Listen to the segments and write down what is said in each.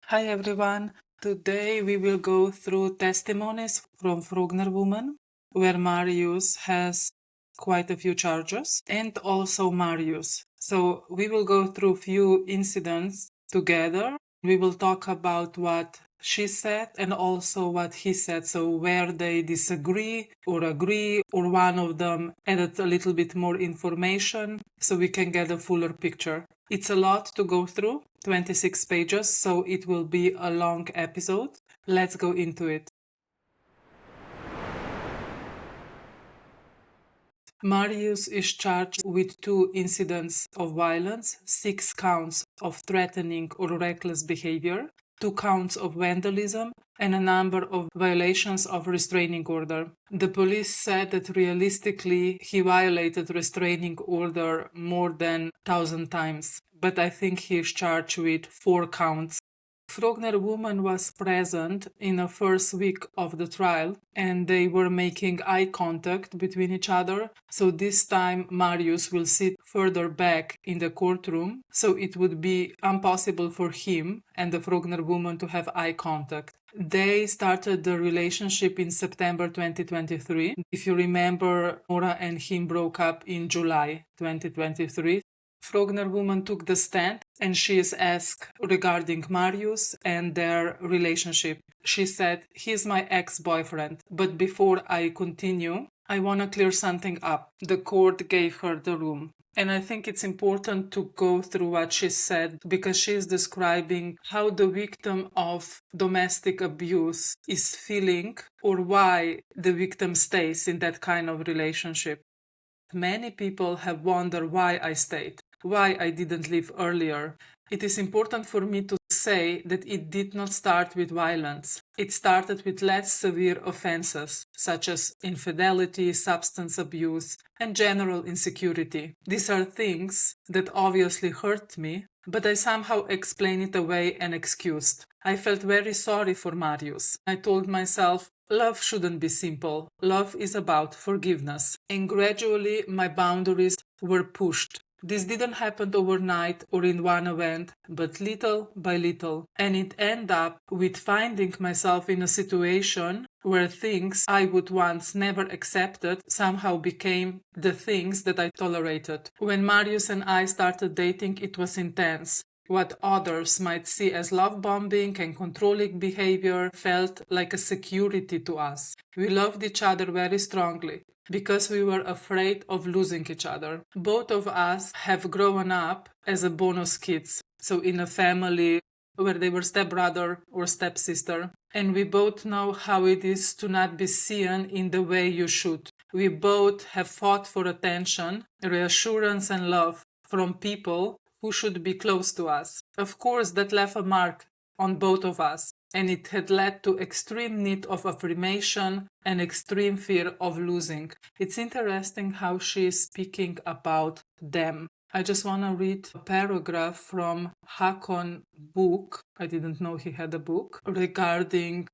Hi everyone. Today we will go through testimonies from Frogner woman, where Marius has quite a few charges, and also Marius. So we will go through few incidents together. We will talk about what she said and also what he said. So where they disagree or agree, or one of them added a little bit more information so we can get a fuller picture. It's a lot to go through, 26 pages, so it will be a long episode. Let's go into it. Marius is charged with 2 incidents of violence, 6 counts of threatening or reckless behavior, 2 counts of vandalism, and a number of violations of restraining order. The police said that realistically he violated restraining order more than 1,000 times, but I think he is charged with 4 counts. Frogner woman was present in the first week of the trial and they were making eye contact between each other. So this time Marius will sit further back in the courtroom, so it would be impossible for him and the Frogner woman to have eye contact. They started the relationship in September 2023. If you remember, Nora and him broke up in July 2023. Frogner woman took the stand and she is asked regarding Marius and their relationship. She said, "He's my ex-boyfriend, but before I continue, I want to clear something up." The court gave her the room. And I think it's important to go through what she said because she's describing how the victim of domestic abuse is feeling or why the victim stays in that kind of relationship. Many people have wondered why I stayed, why I didn't leave earlier. It is important for me to say that it did not start with violence. It started with less severe offenses, such as infidelity, substance abuse, and general insecurity. These are things that obviously hurt me, but I somehow explained it away and excused. I felt very sorry for Marius. I told myself, love shouldn't be simple. Love is about forgiveness. And gradually my boundaries were pushed. This didn't happen overnight or in one event, but little by little. And it ended up with finding myself in a situation where things I would once never accepted somehow became the things that I tolerated. When Marius and I started dating, it was intense. What others might see as love bombing and controlling behavior felt like a security to us. We loved each other very strongly because we were afraid of losing each other. Both of us have grown up as a bonus kids, so in a family where they were stepbrother or stepsister, and we both know how it is to not be seen in the way you should. We both have fought for attention, reassurance, and love from people who should be close to us. Of course, that left a mark on both of us, and it had led to extreme need of affirmation and extreme fear of losing. It's interesting how she is speaking about them. I just want to read a paragraph from Hakon's book. I didn't know he had a book regarding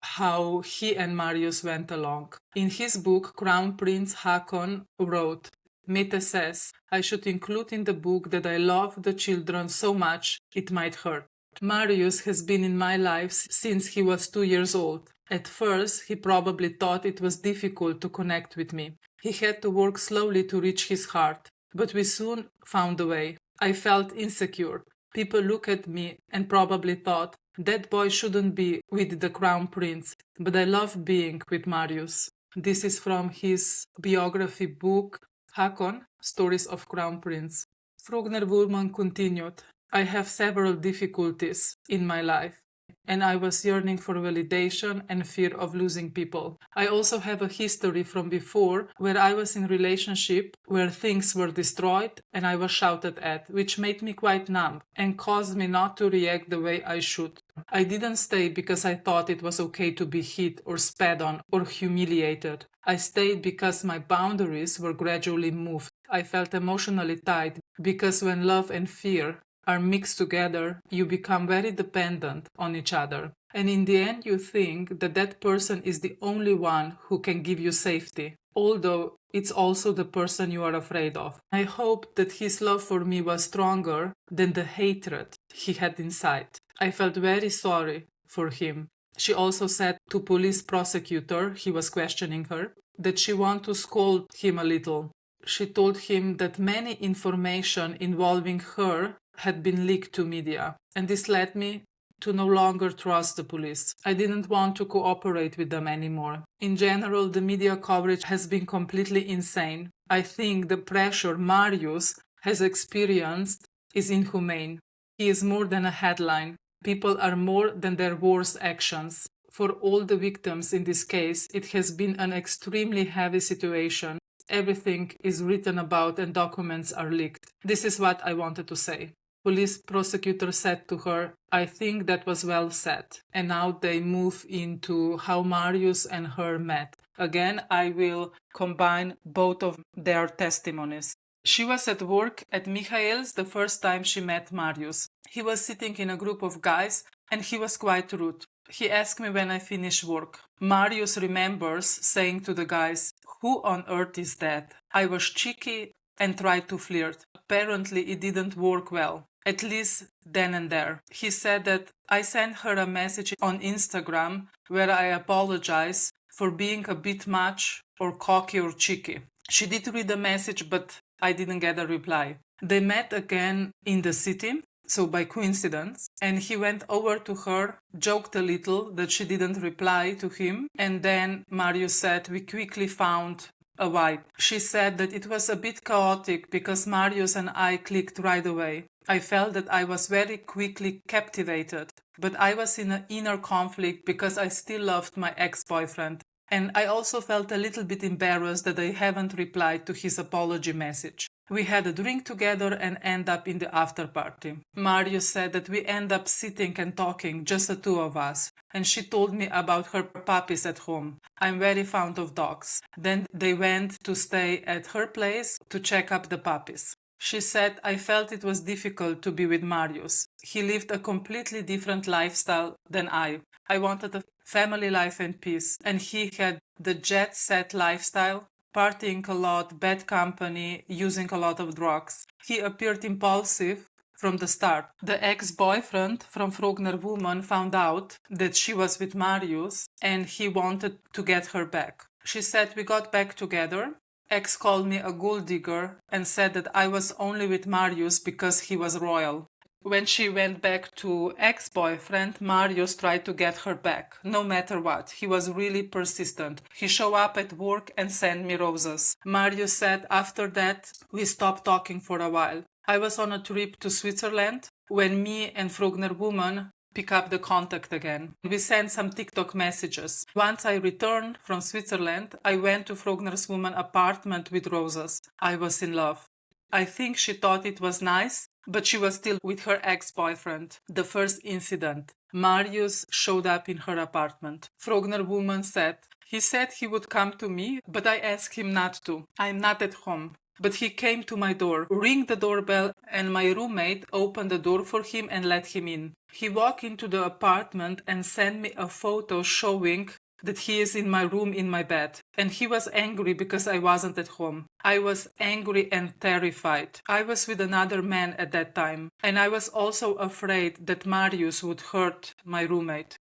how he and Marius went along. In his book, Crown Prince Hakon wrote, Mete says, I should include in the book that I love the children so much it might hurt. Marius has been in my life since he was 2 years old. At first, he probably thought it was difficult to connect with me. He had to work slowly to reach his heart, but we soon found a way. I felt insecure. People looked at me and probably thought, that boy shouldn't be with the crown prince, but I loved being with Marius. This is from his biography book, Hakon, Stories of Crown Prince. Frogner woman continued, I have several difficulties in my life, and I was yearning for validation and fear of losing people. I also have a history from before where I was in relationship where things were destroyed and I was shouted at, which made me quite numb and caused me not to react the way I should. I didn't stay because I thought it was okay to be hit or spat on or humiliated. I stayed because my boundaries were gradually moved. I felt emotionally tied because when love and fear are mixed together, you become very dependent on each other. And in the end, you think that that person is the only one who can give you safety, although it's also the person you are afraid of. I hope that his love for me was stronger than the hatred he had inside. I felt very sorry for him. She also said to police prosecutor, he was questioning her, that she wanted to scold him a little. She told him that many information involving her had been leaked to media, and this led me to no longer trust the police. I didn't want to cooperate with them anymore. In general, the media coverage has been completely insane. I think the pressure Marius has experienced is inhumane. He is more than a headline. People are more than their worst actions. For all the victims in this case, it has been an extremely heavy situation. Everything is written about and documents are leaked. This is what I wanted to say. Police prosecutor said to her, I think that was well said. And now they move into how Marius and her met. Again, I will combine both of their testimonies. She was at work at Michael's the first time she met Marius. He was sitting in a group of guys and he was quite rude. He asked me when I finish work. Marius remembers saying to the guys, who on earth is that? I was cheeky and tried to flirt. Apparently it didn't work well, at least then and there. He said that I sent her a message on Instagram where I apologize for being a bit much or cocky or cheeky. She did read the message, but I didn't get a reply. They met again in the city, so by coincidence, and he went over to her, joked a little that she didn't reply to him, and then Marius said we quickly found a vibe. She said that it was a bit chaotic because Marius and I clicked right away. I felt that I was very quickly captivated, but I was in an inner conflict because I still loved my ex-boyfriend. And I also felt a little bit embarrassed that I haven't replied to his apology message. We had a drink together and end up in the after party. Marius said that we end up sitting and talking, just the two of us. And she told me about her puppies at home. I'm very fond of dogs. Then they went to stay at her place to check up the puppies. She said, I felt it was difficult to be with Marius. He lived a completely different lifestyle than I. I wanted a family life and peace, and he had the jet-set lifestyle, partying a lot, bad company, using a lot of drugs. He appeared impulsive from the start. The ex-boyfriend from Frogner woman found out that she was with Marius, and he wanted to get her back. She said, we got back together. Ex called me a gold digger and said that I was only with Marius because he was royal. When she went back to ex-boyfriend, Marius tried to get her back, no matter what. He was really persistent. He showed up at work and sent me roses. Marius said after that, we stopped talking for a while. I was on a trip to Switzerland when me and Frogner woman pick up the contact again. We sent some TikTok messages. Once I returned from Switzerland, I went to Frogner's woman apartment with roses. I was in love. I think she thought it was nice, but she was still with her ex-boyfriend. The first incident. Marius showed up in her apartment. Frogner woman said, he said he would come to me, but I asked him not to. I'm not at home. But he came to my door, rang the doorbell, and my roommate opened the door for him and let him in. He walked into the apartment and sent me a photo showing that he is in my room in my bed. And he was angry because I wasn't at home. I was angry and terrified. I was with another man at that time. And I was also afraid that Marius would hurt my roommate.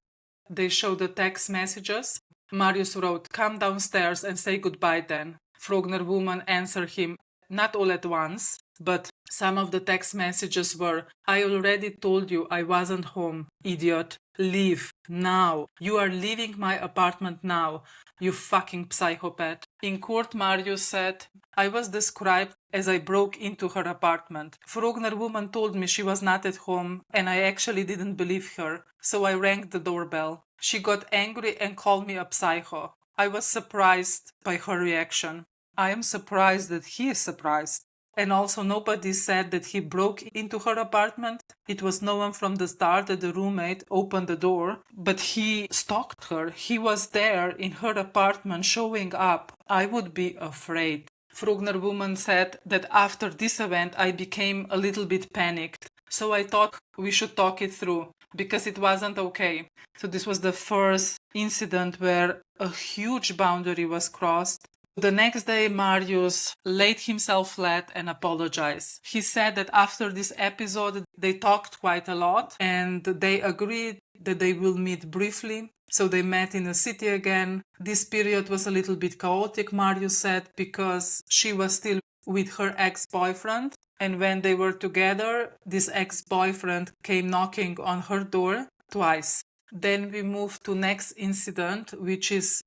They showed the text messages. Marius wrote, come downstairs and say goodbye then. Frogner woman answered him, not all at once, but some of the text messages were, I already told you I wasn't home, idiot. Leave, now. You are leaving my apartment now, you fucking psychopath. In court, Marius said, I was described as I broke into her apartment. Frogner woman told me she was not at home, and I actually didn't believe her, so I rang the doorbell. She got angry and called me a psycho. I was surprised by her reaction. I am surprised that he is surprised. And also nobody said that he broke into her apartment. It was known from the start that the roommate opened the door, but he stalked her. He was there in her apartment showing up. I would be afraid. Frogner woman said that after this event I became a little bit panicked. So I thought we should talk it through because it wasn't okay. So this was the first incident where a huge boundary was crossed. The next day, Marius laid himself flat and apologized. He said that after this episode, they talked quite a lot and they agreed that they will meet briefly. So they met in the city again. This period was a little bit chaotic, Marius said, because she was still with her ex-boyfriend. And when they were together, this ex-boyfriend came knocking on her door twice. Then we moved to next incident, which is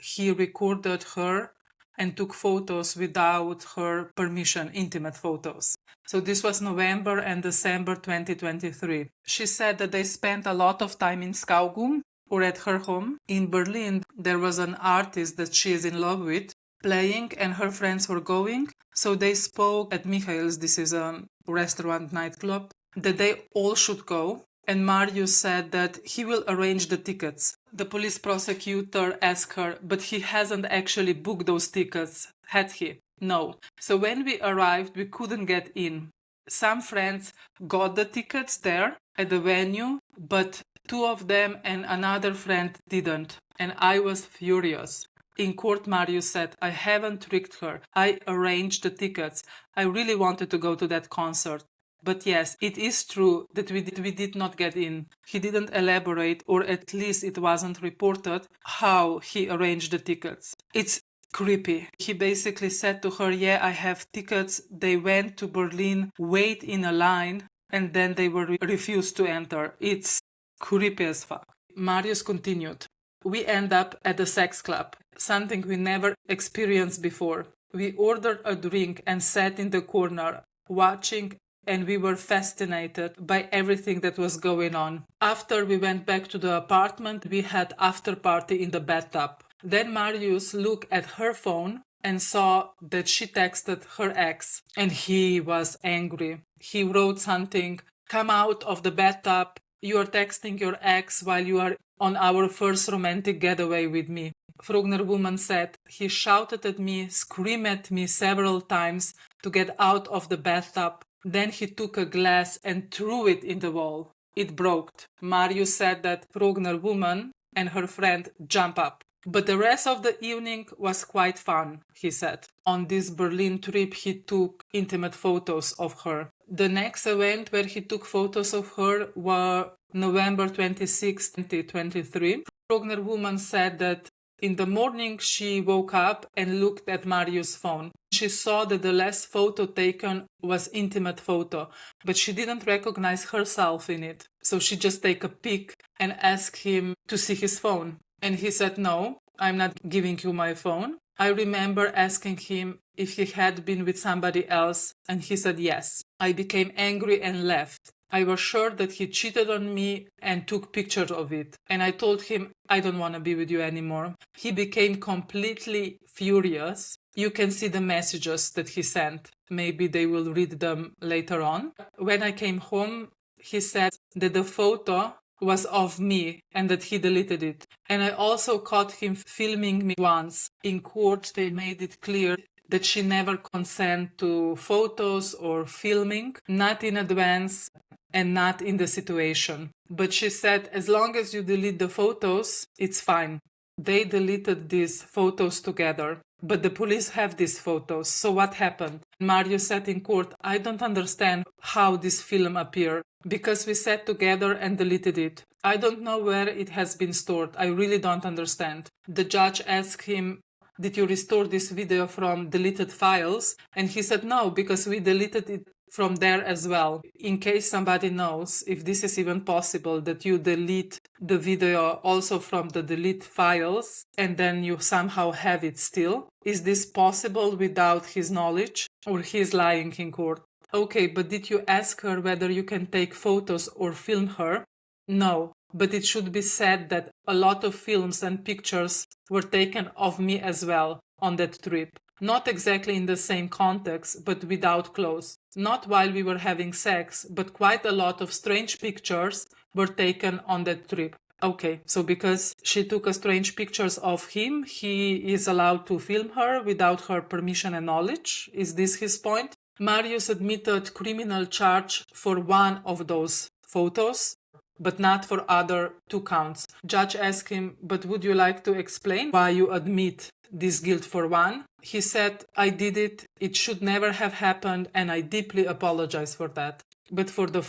he recorded her and took photos without her permission, intimate photos. So this was November and December 2023. She said that they spent a lot of time in Skaugum or at her home. In Berlin, there was an artist that she is in love with playing and her friends were going. So they spoke at Michael's, this is a restaurant nightclub, that they all should go. And Marius said that he will arrange the tickets. The police prosecutor asked her, but he hasn't actually booked those tickets, had he? No. So when we arrived, we couldn't get in. Some friends got the tickets there at the venue, but two of them and another friend didn't. And I was furious. In court, Marius said, I haven't tricked her. I arranged the tickets. I really wanted to go to that concert. But yes, it is true that we did not get in. He didn't elaborate, or at least it wasn't reported, how he arranged the tickets. It's creepy. He basically said to her, yeah, I have tickets. They went to Berlin, wait in a line, and then they were refused to enter. It's creepy as fuck. Marius continued. We end up at a sex club, something we never experienced before. We ordered a drink and sat in the corner, watching, and we were fascinated by everything that was going on. After we went back to the apartment, we had after party in the bathtub. Then Marius looked at her phone and saw that she texted her ex, and he was angry. He wrote something, come out of the bathtub, you are texting your ex while you are on our first romantic getaway with me. Frogner woman said, he shouted at me, screamed at me several times to get out of the bathtub. Then he took a glass and threw it in the wall. It broke. Marius said that Frogner woman and her friend jumped up. But the rest of the evening was quite fun, he said. On this Berlin trip, he took intimate photos of her. The next event where he took photos of her was November 26, 2023. Frogner woman said that in the morning she woke up and looked at Marius' phone. She saw that the last photo taken was intimate photo, but she didn't recognize herself in it. So she just take a pic and asked him to see his phone. And he said, no, I'm not giving you my phone. I remember asking him if he had been with somebody else, and he said yes. I became angry and left. I was sure that he cheated on me and took pictures of it. And I told him, I don't want to be with you anymore. He became completely furious. You can see the messages that he sent. Maybe they will read them later on. When I came home, he said that the photo was of me and that he deleted it. And I also caught him filming me once. In court, they made it clear that she never consent to photos or filming, not in advance and not in the situation. But she said, as long as you delete the photos, it's fine. They deleted these photos together, but the police have these photos. So what happened? Marius said in court, I don't understand how this film appeared, because we sat together and deleted it. I don't know where it has been stored. I really don't understand. The judge asked him, did you restore this video from deleted files? And he said no, because we deleted it from there as well. In case somebody knows if this is even possible, that you delete the video also from the delete files and then you somehow have it still. Is this possible without his knowledge, or he's lying in court? Okay, but did you ask her whether you can take photos or film her? No, but it should be said that a lot of films and pictures were taken of me as well on that trip. Not exactly in the same context, but without clothes. Not while we were having sex, but quite a lot of strange pictures were taken on that trip. Okay, so because she took a strange pictures of him, he is allowed to film her without her permission and knowledge? Is this his point? Marius admitted criminal charge for one of those photos. but not for other 2 counts. Judge asked him, but would you like to explain why you admit this guilt for 1? He said, I did it, it should never have happened, and I deeply apologize for that. But for the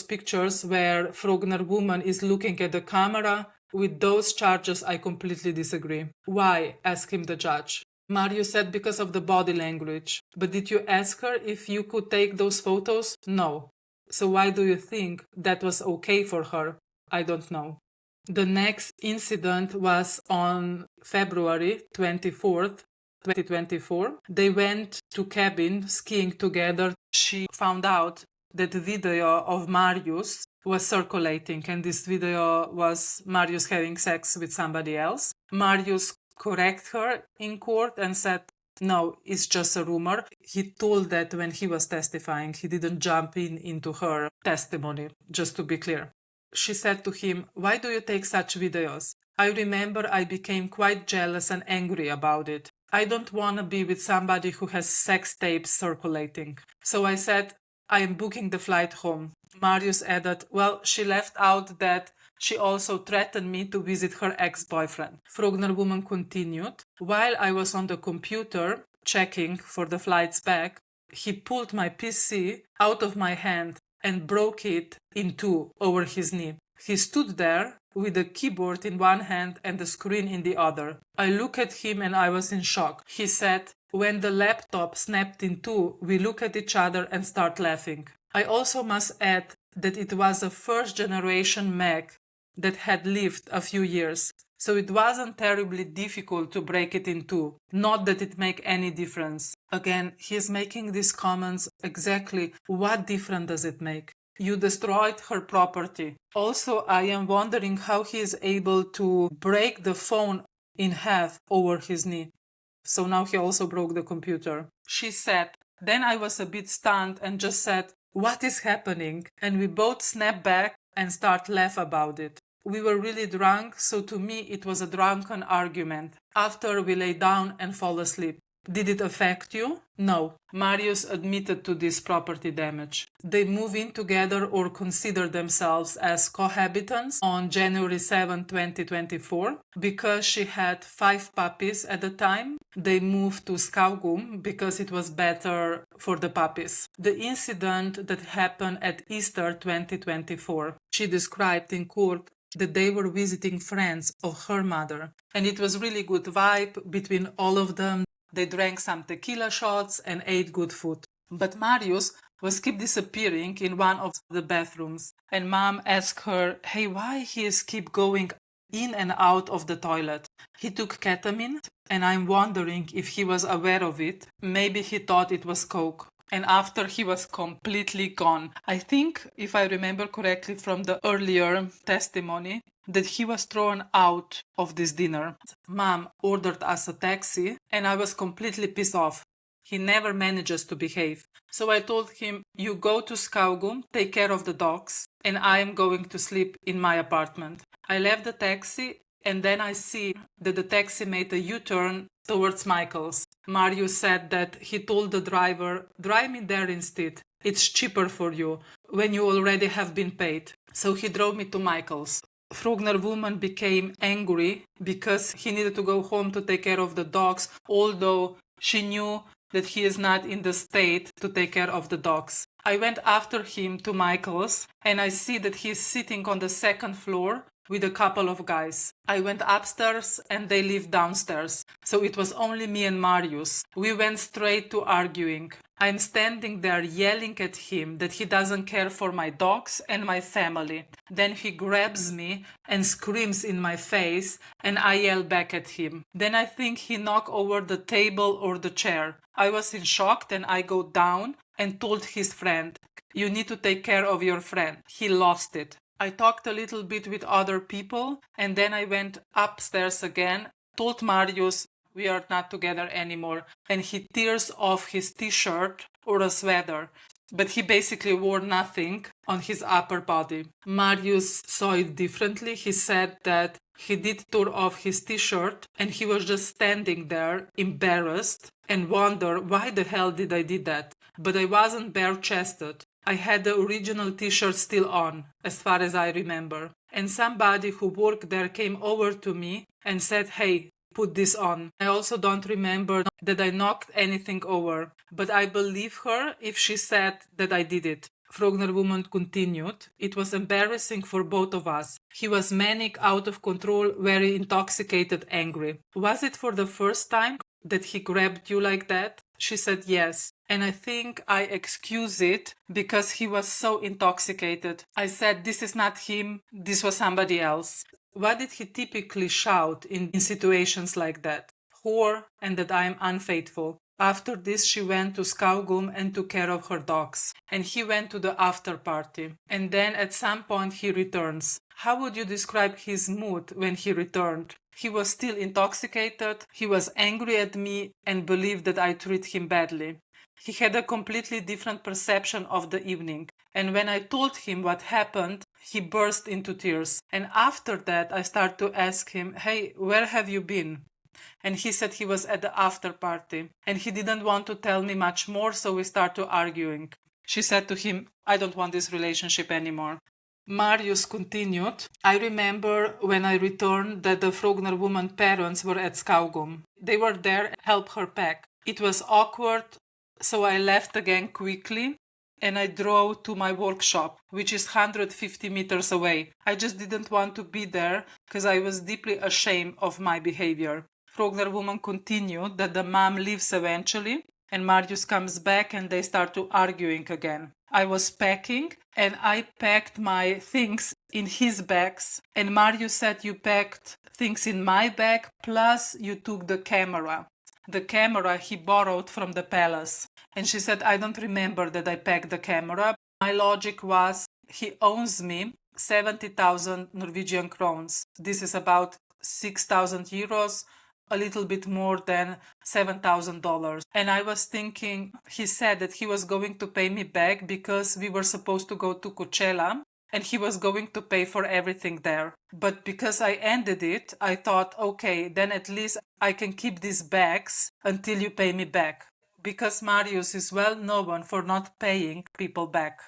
pictures where Frogner woman is looking at the camera, with those charges I completely disagree. Why? Asked him the judge. Marius said because of the body language. But did you ask her if you could take those photos? No. So why do you think that was okay for her? I don't know. The next incident was on February 24th, 2024. They went to cabin skiing together. She found out that the video of Marius was circulating, and this video was Marius having sex with somebody else. Marius corrected her in court and said, no, it's just a rumor. He told that when he was testifying. He didn't jump into her testimony, just to be clear. She said to him, why do you take such videos? I remember I became quite jealous and angry about it. I don't want to be with somebody who has sex tapes circulating. So I said, I am booking the flight home. Marius added, well, she left out that she also threatened me to visit her ex-boyfriend. Frogner woman continued, while I was on the computer checking for the flights back, he pulled my PC out of my hand and broke it in 2 over his knee. He stood there with the keyboard in one hand and the screen in the other. I looked at him and I was in shock. He said, when the laptop snapped in 2, we look at each other and start laughing. I also must add that it was a first-generation Mac that had lived a few years, so it wasn't terribly difficult to break it in 2. Not that it make any difference. Again, he's making these comments exactly what difference does it make? You destroyed her property. Also, I am wondering how he is able to break the phone in half over his knee. So now he also broke the computer. She said, then I was a bit stunned and just said, what is happening? And we both snapped back and start laugh about it. We were really drunk, so to me it was a drunken argument. After we lay down and fall asleep. Did it affect you? No. Marius admitted to this property damage. They move in together or consider themselves as cohabitants on January 7, 2024. Because she had 5 puppies at the time, they moved to Skaugum because it was better for the puppies. The incident that happened at Easter 2024, she described in court that they were visiting friends of her mother. And it was really good vibe between all of them. They drank some tequila shots and ate good food. But Marius was keep disappearing in one of the bathrooms. And mom asked her, hey, why he is keep going in and out of the toilet? He took ketamine, and I'm wondering if he was aware of it. Maybe he thought it was coke. And after he was completely gone. I think, if I remember correctly from the earlier testimony, that he was thrown out of this dinner. Mom ordered us a taxi and I was completely pissed off. He never manages to behave. So I told him, you go to Skaugum, take care of the dogs, and I am going to sleep in my apartment. I left the taxi and then I see that the taxi made a U-turn towards Michael's. Marius said that he told the driver, drive me there instead. It's cheaper for you when you already have been paid. So he drove me to Michael's. Frogner woman became angry because he needed to go home to take care of the dogs, although she knew that he is not in the state to take care of the dogs. I went after him to Michael's and I see that he is sitting on the 2nd floor with a couple of guys. I went upstairs and they lived downstairs. So it was only me and Marius. We went straight to arguing. I'm standing there yelling at him that he doesn't care for my dogs and my family. Then he grabs me and screams in my face and I yell back at him. Then I think he knocked over the table or the chair. I was in shock, then I go down and told his friend, you need to take care of your friend. He lost it. I talked a little bit with other people and then I went upstairs again, told Marius we are not together anymore, and he tears off his t-shirt or a sweater, but he basically wore nothing on his upper body. Marius saw it differently. He said that he did tear off his t-shirt and he was just standing there embarrassed and wonder why the hell did I did that. But I wasn't bare-chested. I had the original t-shirt still on, as far as I remember. And somebody who worked there came over to me and said, "Hey, put this on." I also don't remember that I knocked anything over, but I believe her if she said that I did it. Frogner woman continued. It was embarrassing for both of us. He was manic, out of control, very intoxicated, angry. Was it for the first time that he grabbed you like that? She said yes. And I think I excuse it because he was so intoxicated. I said, this is not him, this was somebody else. What did he typically shout in situations like that? Whore, and that I am unfaithful. After this, she went to Skaugum and took care of her dogs. And he went to the after party. And then at some point he returns. How would you describe his mood when he returned? He was still intoxicated, he was angry at me and believed that I treat him badly. He had a completely different perception of the evening. And when I told him what happened, he burst into tears. And after that, I started to ask him, "Hey, where have you been?" And he said he was at the after party. And he didn't want to tell me much more, so we started arguing. She said to him, "I don't want this relationship anymore." Marius continued, "I remember when I returned that the Frogner woman parents were at Skaugum. They were there to help her pack. It was awkward, so I left again quickly and I drove to my workshop, which is 150 meters away. I just didn't want to be there because I was deeply ashamed of my behavior." Frogner woman continued that the mom leaves eventually and Marius comes back and they start to arguing again. I was packing and I packed my things in his bags and Marius said, "You packed things in my bag plus you took the camera." The camera he borrowed from the palace. And she said, "I don't remember that I packed the camera." My logic was, he owes me 70,000 Norwegian crowns. This is about 6,000 euros, a little bit more than $7,000. And I was thinking, he said that he was going to pay me back because we were supposed to go to Coachella and he was going to pay for everything there. But because I ended it, I thought, okay, then at least I can keep these bags until you pay me back. Because Marius is well known for not paying people back.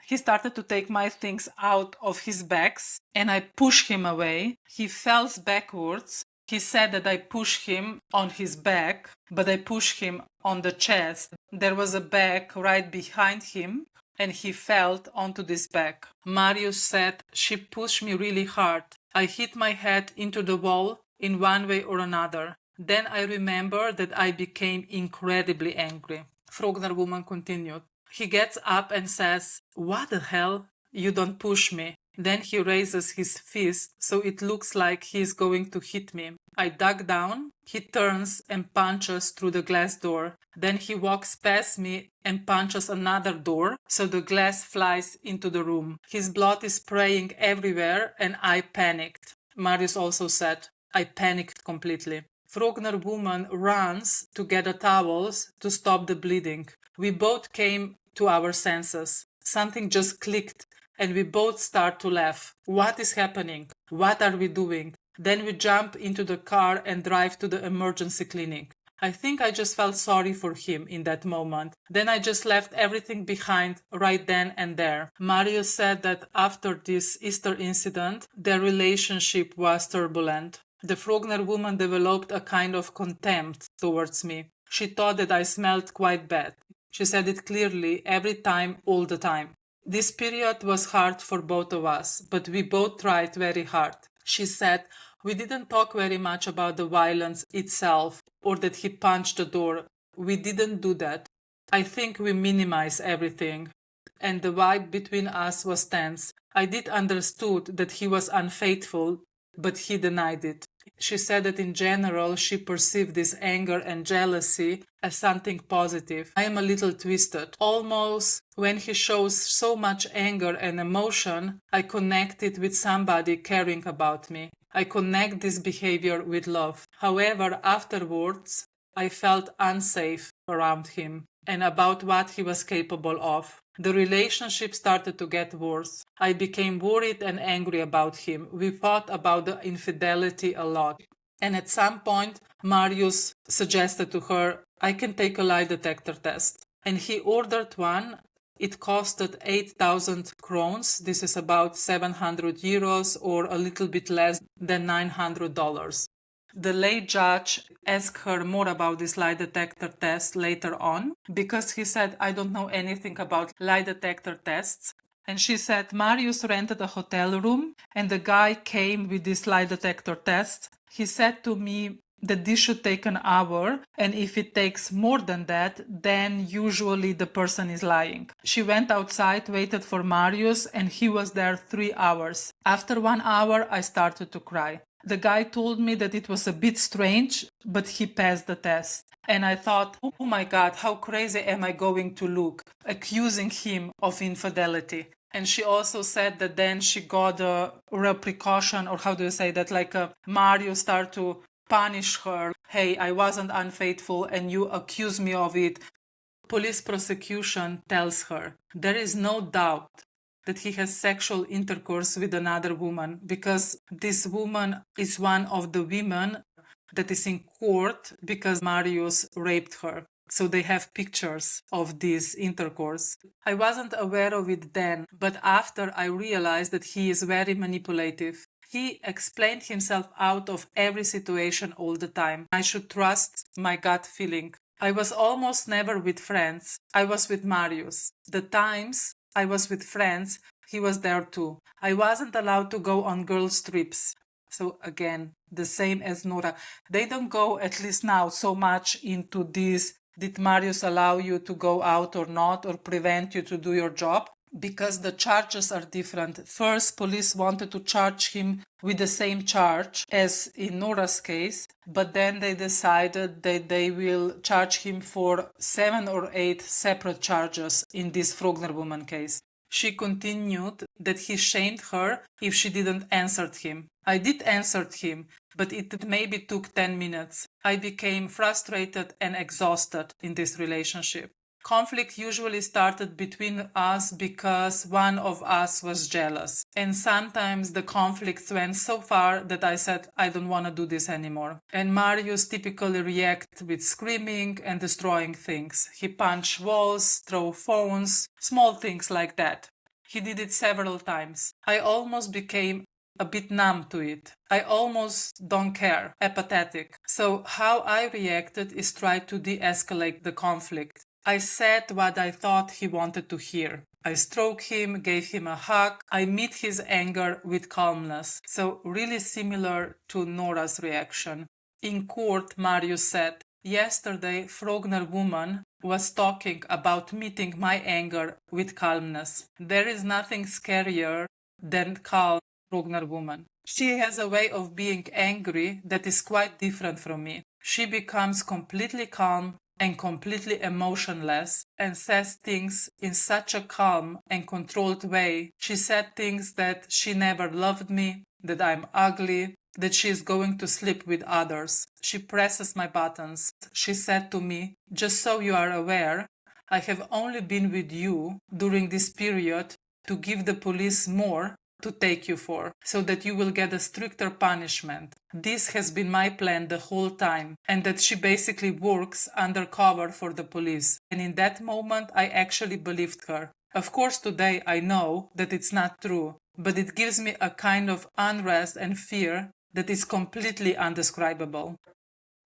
He started to take my things out of his bags and I pushed him away. He fell backwards. He said that I pushed him on his back, but I pushed him on the chest. There was a bag right behind him and he fell onto this bag. Marius said, "She pushed me really hard. I hit my head into the wall in one way or another. Then I remember that I became incredibly angry." Frogner woman continued. He gets up and says, "What the hell? You don't push me." Then he raises his fist so it looks like he's going to hit me. I duck down. He turns and punches through the glass door. Then he walks past me and punches another door so the glass flies into the room. His blood is spraying everywhere and I panicked. Marius also said, "I panicked completely." Frogner woman runs to get the towels to stop the bleeding. We both came to our senses. Something just clicked and we both start to laugh. What is happening? What are we doing? Then we jump into the car and drive to the emergency clinic. I think I just felt sorry for him in that moment. Then I just left everything behind right then and there. Marius said that after this Easter incident, their relationship was turbulent. The Frogner woman developed a kind of contempt towards me. She thought that I smelled quite bad. She said it clearly, every time, all the time. This period was hard for both of us, but we both tried very hard. She said, "We didn't talk very much about the violence itself or that he punched the door. We didn't do that. I think we minimized everything. And the vibe between us was tense. I did understood that he was unfaithful, but he denied it." She said that in general she perceived this anger and jealousy as something positive. I am a little twisted. Almost when he shows so much anger and emotion, I connect it with somebody caring about me. I connect this behavior with love. However, afterwards, I felt unsafe around him and about what he was capable of. The relationship started to get worse. I became worried and angry about him. We fought about the infidelity a lot. And at some point, Marius suggested to her, "I can take a lie detector test." And he ordered one It costed 8,000 crowns. This is about 700 euros or a little bit less than $900. The late judge asked her more about this lie detector test later on because he said, I don't know anything about lie detector tests. And she said, Marius rented a hotel room and the guy came with this lie detector test. He said to me that this should take an hour, and if it takes more than that, then usually the person is lying. She went outside, waited for Marius, and he was there 3 hours. After 1 hour, I started to cry. The guy told me that it was a bit strange, but he passed the test. And I thought, oh my God, how crazy am I going to look, accusing him of infidelity. And she also said that then she got a repercussion, or how do you say that, like Marius started to punish her. Hey, I wasn't unfaithful and you accuse me of it. Police prosecution tells her there is no doubt that he has sexual intercourse with another woman because this woman is one of the women that is in court because Marius raped her. So they have pictures of this intercourse. I wasn't aware of it then, but after I realized that he is very manipulative. He explained himself out of every situation all the time. I should trust my gut feeling. I was almost never with friends. I was with Marius. The times I was with friends, he was there too. I wasn't allowed to go on girls' trips. So again, the same as Nora. They don't go, at least now, so much into this. Did Marius allow you to go out or not, or prevent you to do your job? Because the charges are different. First, police wanted to charge him with the same charge as in Nora's case, but then they decided that they will charge him for 7 or 8 separate charges in this Frogner woman case. She continued that he shamed her if she didn't answer him. I did answer him, but it maybe took 10 minutes. I became frustrated and exhausted in this relationship. Conflict usually started between us because one of us was jealous. And sometimes the conflicts went so far that I said, I don't want to do this anymore. And Marius typically reacted with screaming and destroying things. He punched walls, threw phones, small things like that. He did it several times. I almost became a bit numb to it. I almost don't care, apathetic. So how I reacted is try to de-escalate the conflict. I said what I thought he wanted to hear. I stroked him, gave him a hug. I met his anger with calmness. So really similar to Nora's reaction. In court, Marius said, yesterday, Frogner woman was talking about meeting my anger with calmness. There is nothing scarier than calm Frogner woman. She has a way of being angry that is quite different from me. She becomes completely calm and completely emotionless and says things in such a calm and controlled way. She said things that she never loved me, that I'm ugly, that she is going to sleep with others. She presses my buttons. She said to me, just so you are aware, I have only been with you during this period to give the police more to take you for, so that you will get a stricter punishment. This has been my plan the whole time, and that she basically works undercover for the police. And in that moment, I actually believed her. Of course, today I know that it's not true, but it gives me a kind of unrest and fear that is completely undescribable.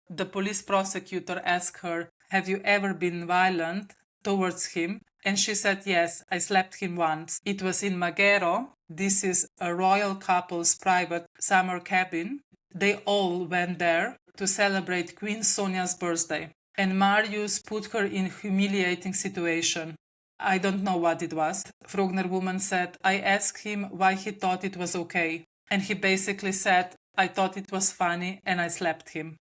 The police prosecutor asked her, have you ever been violent towards him? And she said, yes, I slapped him once. It was in Magero. This is a royal couple's private summer cabin. They all went there to celebrate Queen Sonia's birthday. And Marius put her in a humiliating situation. I don't know what it was. Frogner woman said, I asked him why he thought it was okay. And he basically said, I thought it was funny and I slapped him.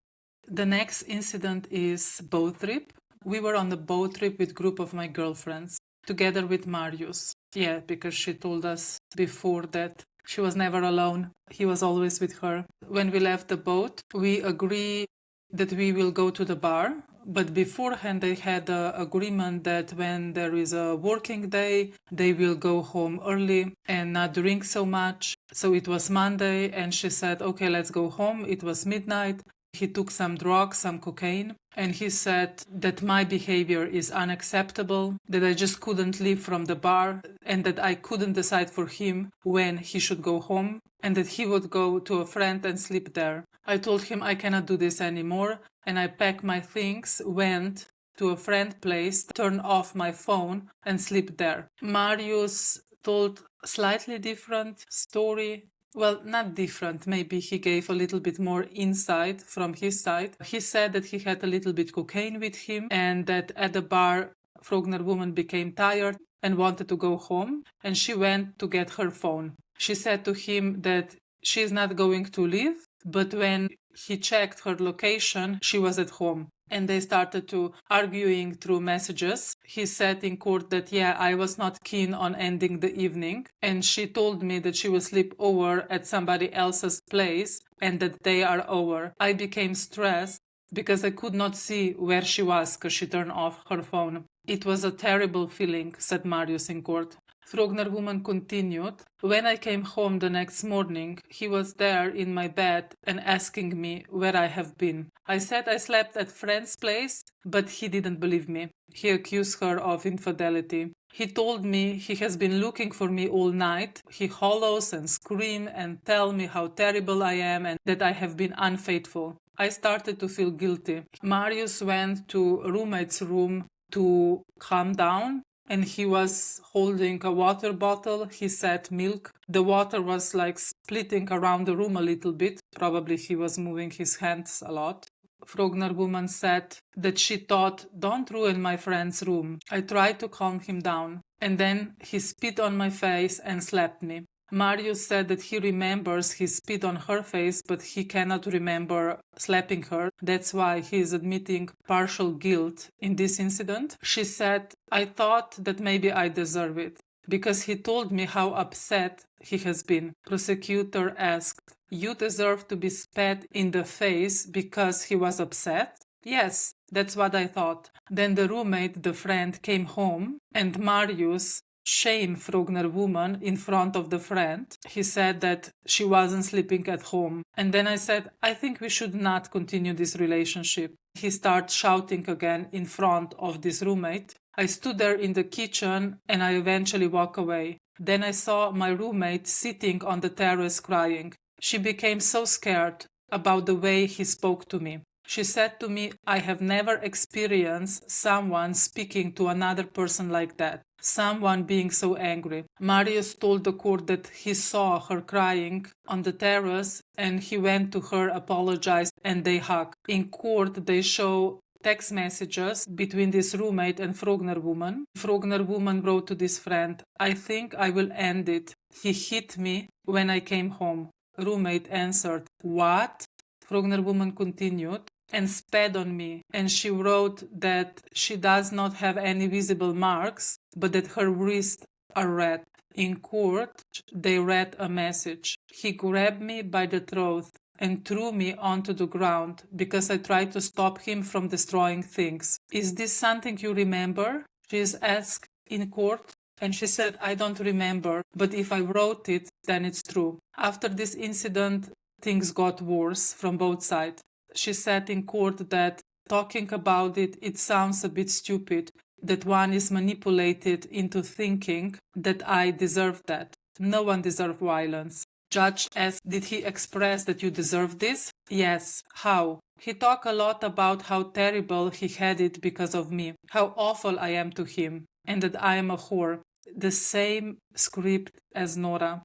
The next incident is boat trip. We were on the boat trip with a group of my girlfriends, together with Marius. Yeah, because she told us before that she was never alone. He was always with her. When we left the boat, we agreed that we will go to the bar. But beforehand, they had an agreement that when there is a working day, they will go home early and not drink so much. So it was Monday, and she said, okay, let's go home. It was midnight. He took some drugs, some cocaine, and he said that my behavior is unacceptable, that I just couldn't leave from the bar, and that I couldn't decide for him when he should go home, and that he would go to a friend and sleep there. I told him I cannot do this anymore, and I packed my things, went to a friend place, turned off my phone, and sleep there. Marius told slightly different story. Well, not different, maybe he gave a little bit more insight from his side. He said that he had a little bit cocaine with him and that at the bar, Frogner woman became tired and wanted to go home, and she went to get her phone. She said to him that she's not going to leave, but when he checked her location, she was at home. And they started to arguing through messages. He said in court that, yeah, I was not keen on ending the evening. And she told me that she will sleep over at somebody else's place and that they are over. I became stressed because I could not see where she was because she turned off her phone. It was a terrible feeling, said Marius in court. Frogner woman continued, when I came home the next morning, he was there in my bed and asking me where I have been. I said I slept at friend's place, but he didn't believe me. He accused her of infidelity. He told me he has been looking for me all night. He hollows and screams and tell me how terrible I am and that I have been unfaithful. I started to feel guilty. Marius went to a roommate's room to calm down, and he was holding a water bottle. He said milk. The water was like splitting around the room a little bit. Probably he was moving his hands a lot. Frogner woman said that she thought, don't ruin my friend's room. I tried to calm him down, and then he spit on my face and slapped me. Marius said that he remembers he spit on her face, but he cannot remember slapping her. That's why he is admitting partial guilt in this incident. She said, I thought that maybe I deserve it, because he told me how upset he has been. Prosecutor asked, you deserve to be spat in the face because he was upset? Yes, that's what I thought. Then the roommate, the friend, came home, and Marius shame Frogner woman in front of the friend. He said that she wasn't sleeping at home. And then I said, I think we should not continue this relationship. He started shouting again in front of this roommate. I stood there in the kitchen and I eventually walked away. Then I saw my roommate sitting on the terrace crying. She became so scared about the way he spoke to me. She said to me, I have never experienced someone speaking to another person like that, someone being so angry. Marius told the court that he saw her crying on the terrace and he went to her, apologized, and they hugged. In court, they show text messages between this roommate and Frogner woman. Frogner woman wrote to this friend, I think I will end it. He hit me when I came home. Roommate answered, what? Frogner woman continued, and spat on me, and she wrote that she does not have any visible marks, but that her wrists are red. In court, they read a message. He grabbed me by the throat and threw me onto the ground because I tried to stop him from destroying things. Is this something you remember? She is asked in court, and she said, I don't remember, but if I wrote it, then it's true. After this incident, things got worse from both sides. She said in court that talking about it, it sounds a bit stupid, that one is manipulated into thinking that I deserve that. No one deserves violence. Judge asked, did he express that you deserve this? Yes. How? He talked a lot about how terrible he had it because of me, how awful I am to him, and that I am a whore. The same script as Nora.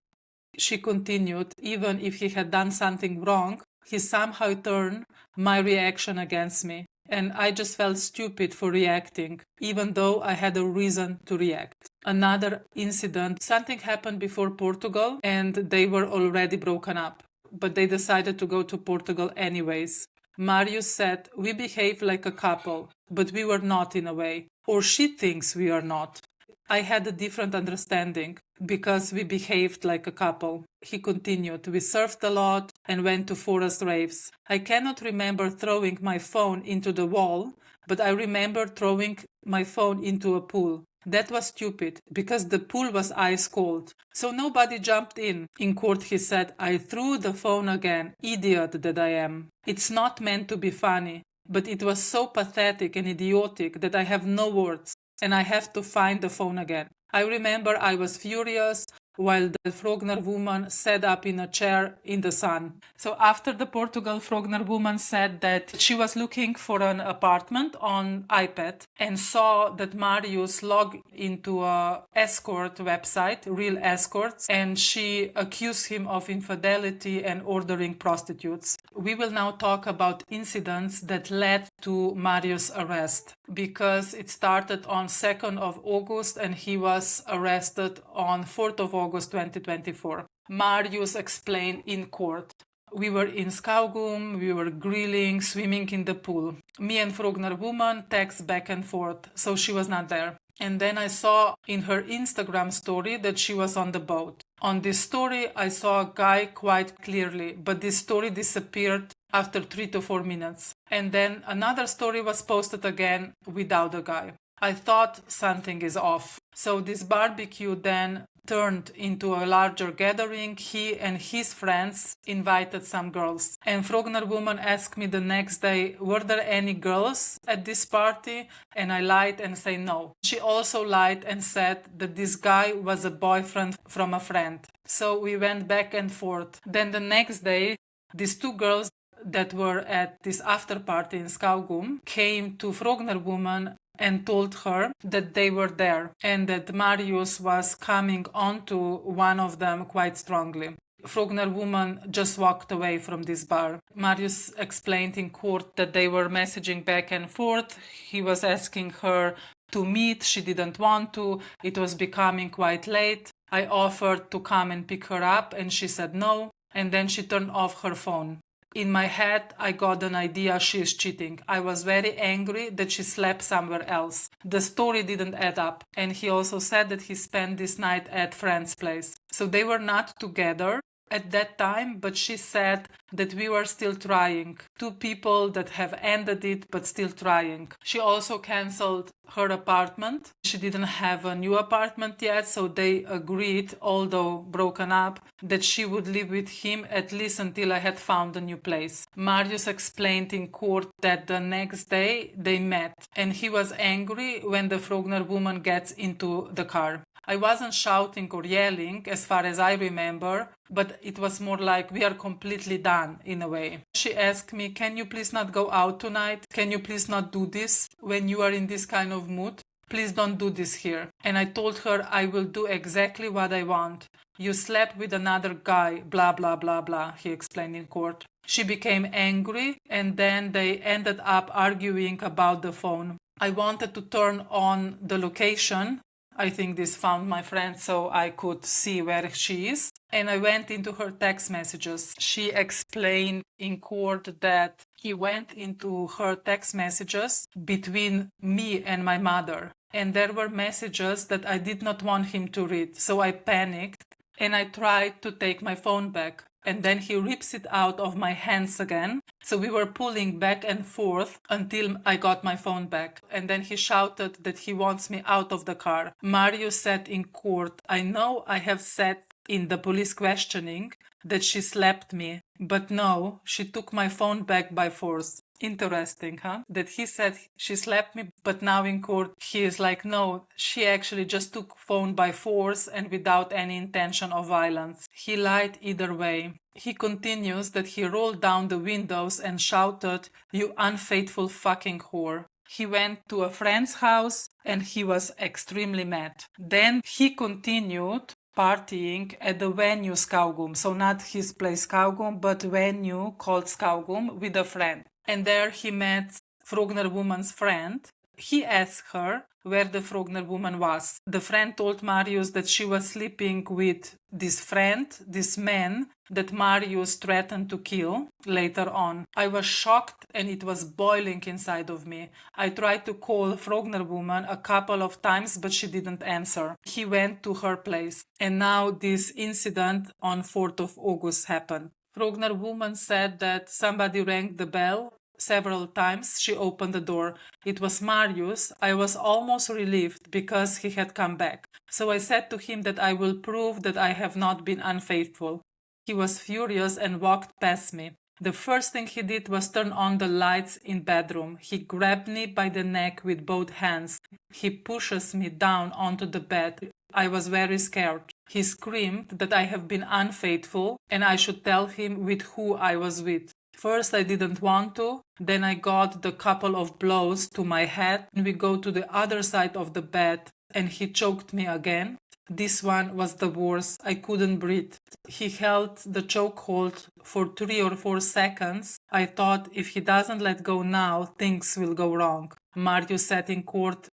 She continued, even if he had done something wrong, he somehow turned my reaction against me. And I just felt stupid for reacting, even though I had a reason to react. Another incident, something happened before Portugal and they were already broken up, but they decided to go to Portugal anyways. Marius said, we behave like a couple, but we were not in a way. Or she thinks we are not. I had a different understanding because we behaved like a couple. He continued, we surfed a lot and went to forest raves. I cannot remember throwing my phone into the wall, but I remember throwing my phone into a pool. That was stupid, because the pool was ice cold. So nobody jumped in. In court he said, I threw the phone again, idiot that I am. It's not meant to be funny, but it was so pathetic and idiotic that I have no words, and I have to find the phone again. I remember I was furious, while the Frogner woman sat up in a chair in the sun. So after the Portugal Frogner woman said that she was looking for an apartment on iPad and saw that Marius logged into a escort website, Real Escorts, and she accused him of infidelity and ordering prostitutes. We will now talk about incidents that led to Marius' arrest, because it started on 2nd of August and he was arrested on 4th of August 2024. Marius explained in court. We were in Skaugum, we were grilling, swimming in the pool. Me and Frogner woman text back and forth, so she was not there. And then I saw in her Instagram story that she was on the boat. On this story, I saw a guy quite clearly, but this story disappeared after 3 to 4 minutes. And then another story was posted again without the guy. I thought something is off. So this barbecue then turned into a larger gathering. He and his friends invited some girls. And Frogner woman asked me the next day, were there any girls at this party? And I lied and said no. She also lied and said that this guy was a boyfriend from a friend. So we went back and forth. Then the next day, these two girls that were at this after party in Skaugum came to Frogner woman and told her that they were there and that Marius was coming onto one of them quite strongly. Frogner woman just walked away from this bar. Marius explained in court that they were messaging back and forth. He was asking her to meet. She didn't want to. It was becoming quite late. I offered to come and pick her up and she said no. And then she turned off her phone. In my head, I got an idea she is cheating. I was very angry that she slept somewhere else. The story didn't add up. And he also said that he spent this night at friend's place. So they were not together at that time, but she said that we were still trying. Two people that have ended it, but still trying. She also cancelled her apartment. She didn't have a new apartment yet, so they agreed, although broken up, that she would live with him at least until I had found a new place. Marius explained in court that the next day they met, and he was angry when the Frogner woman gets into the car. I wasn't shouting or yelling, as far as I remember, but it was more like we are completely done in a way. She asked me, can you please not go out tonight? Can you please not do this when you are in this kind of mood? Please don't do this here. And I told her I will do exactly what I want. You slept with another guy, blah, blah, blah, blah, he explained in court. She became angry and then they ended up arguing about the phone. I wanted to turn on the location. I think this found my friend so I could see where she is. And I went into her text messages. She explained in court that he went into her text messages between me and my mother. And there were messages that I did not want him to read. So I panicked and I tried to take my phone back. And then he rips it out of my hands again. So we were pulling back and forth until I got my phone back. And then he shouted that he wants me out of the car. Marius said in court, I know I have said in the police questioning that she slapped me, but no, she took my phone back by force. Interesting, huh? That he said she slapped me, but now in court he is like, no, she actually just took phone by force and without any intention of violence. He lied either way. He continues that he rolled down the windows and shouted, you unfaithful fucking whore. He went to a friend's house and he was extremely mad. Then he continued partying at the venue Skaugum, so not his place Skaugum, but venue called Skaugum with a friend. And there he met Frogner woman's friend. He asked her where the Frogner woman was. The friend told Marius that she was sleeping with this friend, this man that Marius threatened to kill later on. I was shocked and it was boiling inside of me. I tried to call Frogner woman a couple of times, but she didn't answer. He went to her place. And now this incident on 4th of August happened. Frogner woman said that somebody rang the bell several times she opened the door. It was Marius. I was almost relieved because he had come back. So I said to him that I will prove that I have not been unfaithful. He was furious and walked past me. The first thing he did was turn on the lights in bedroom. He grabbed me by the neck with both hands. He pushes me down onto the bed. I was very scared. He screamed that I have been unfaithful and I should tell him with who I was with. First I didn't want to, then I got the couple of blows to my head and we go to the other side of the bed and he choked me again. This one was the worst. I couldn't breathe. He held the chokehold for 3 or 4 seconds. I thought if he doesn't let go now, things will go wrong. Marius said in court,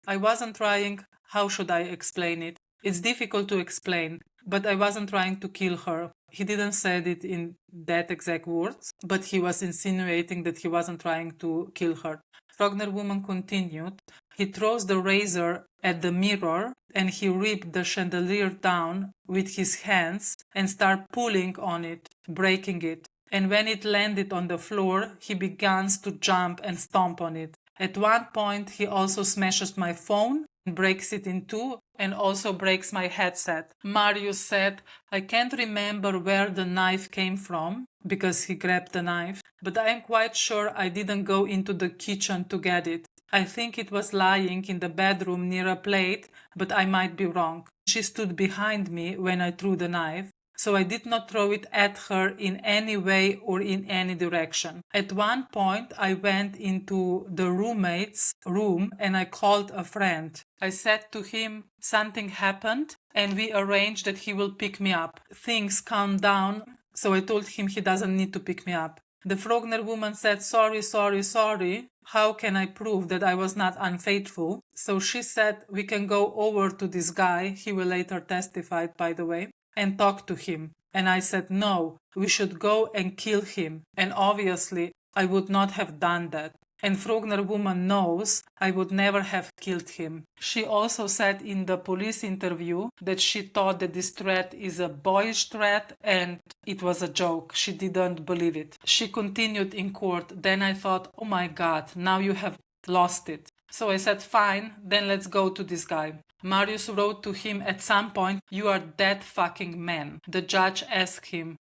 I wasn't trying. How should I explain it? It's difficult to explain, but I wasn't trying to kill her. He didn't say it in that exact words, but he was insinuating that he wasn't trying to kill her. Frogner woman continued, he throws the razor at the mirror and he ripped the chandelier down with his hands and started pulling on it, breaking it. And when it landed on the floor, he begins to jump and stomp on it. At one point, he also smashes my phone, breaks it in two, and also breaks my headset. Marius said, I can't remember where the knife came from, because he grabbed the knife, but I am quite sure I didn't go into the kitchen to get it. I think it was lying in the bedroom near a plate, but I might be wrong. She stood behind me when I threw the knife, so I did not throw it at her in any way or in any direction. At one point, I went into the roommate's room and I called a friend. I said to him, something happened, and we arranged that he will pick me up. Things calmed down, so I told him he doesn't need to pick me up. The Frogner woman said, sorry. How can I prove that I was not unfaithful? So she said, we can go over to this guy, he will later testify, by the way, and talk to him. And I said, no, we should go and kill him. And obviously, I would not have done that. And Frogner woman knows I would never have killed him. She also said in the police interview that she thought that this threat is a boyish threat and it was a joke. She didn't believe it. She continued in court. Then I thought, oh my God, now you have lost it. So I said, fine, then let's go to this guy. Marius wrote to him at some point, you are that fucking man. The judge asked him,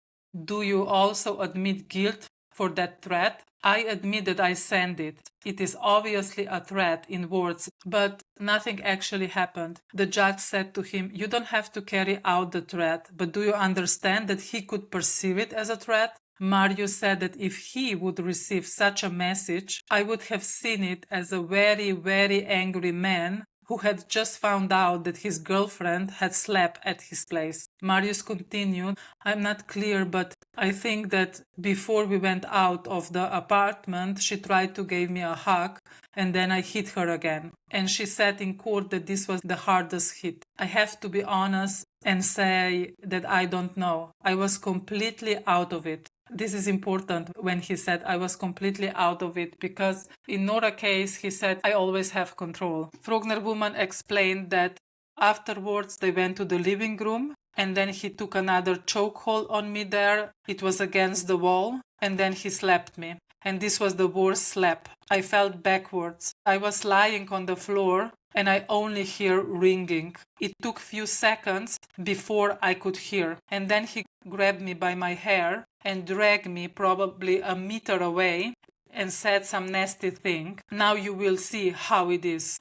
do you also admit guilt for that threat? I admit that I sent it. It is obviously a threat in words, but nothing actually happened. The judge said to him, you don't have to carry out the threat, but do you understand that he could perceive it as a threat? Marius said that if he would receive such a message, I would have seen it as a very, very angry man who had just found out that his girlfriend had slept at his place. Marius continued, I'm not clear, but I think that before we went out of the apartment, she tried to give me a hug, and then I hit her again. And she said in court that this was the hardest hit. I have to be honest and say that I don't know. I was completely out of it. This is important when he said I was completely out of it, because in Nora's case he said I always have control. Frogner woman explained that afterwards they went to the living room and then he took another chokehold on me there. It was against the wall and then he slapped me. And this was the worst slap. I fell backwards. I was lying on the floor and I only hear ringing. It took few seconds before I could hear. And then he grabbed me by my hair and dragged me probably a meter away and said some nasty thing. Now you will see how it is.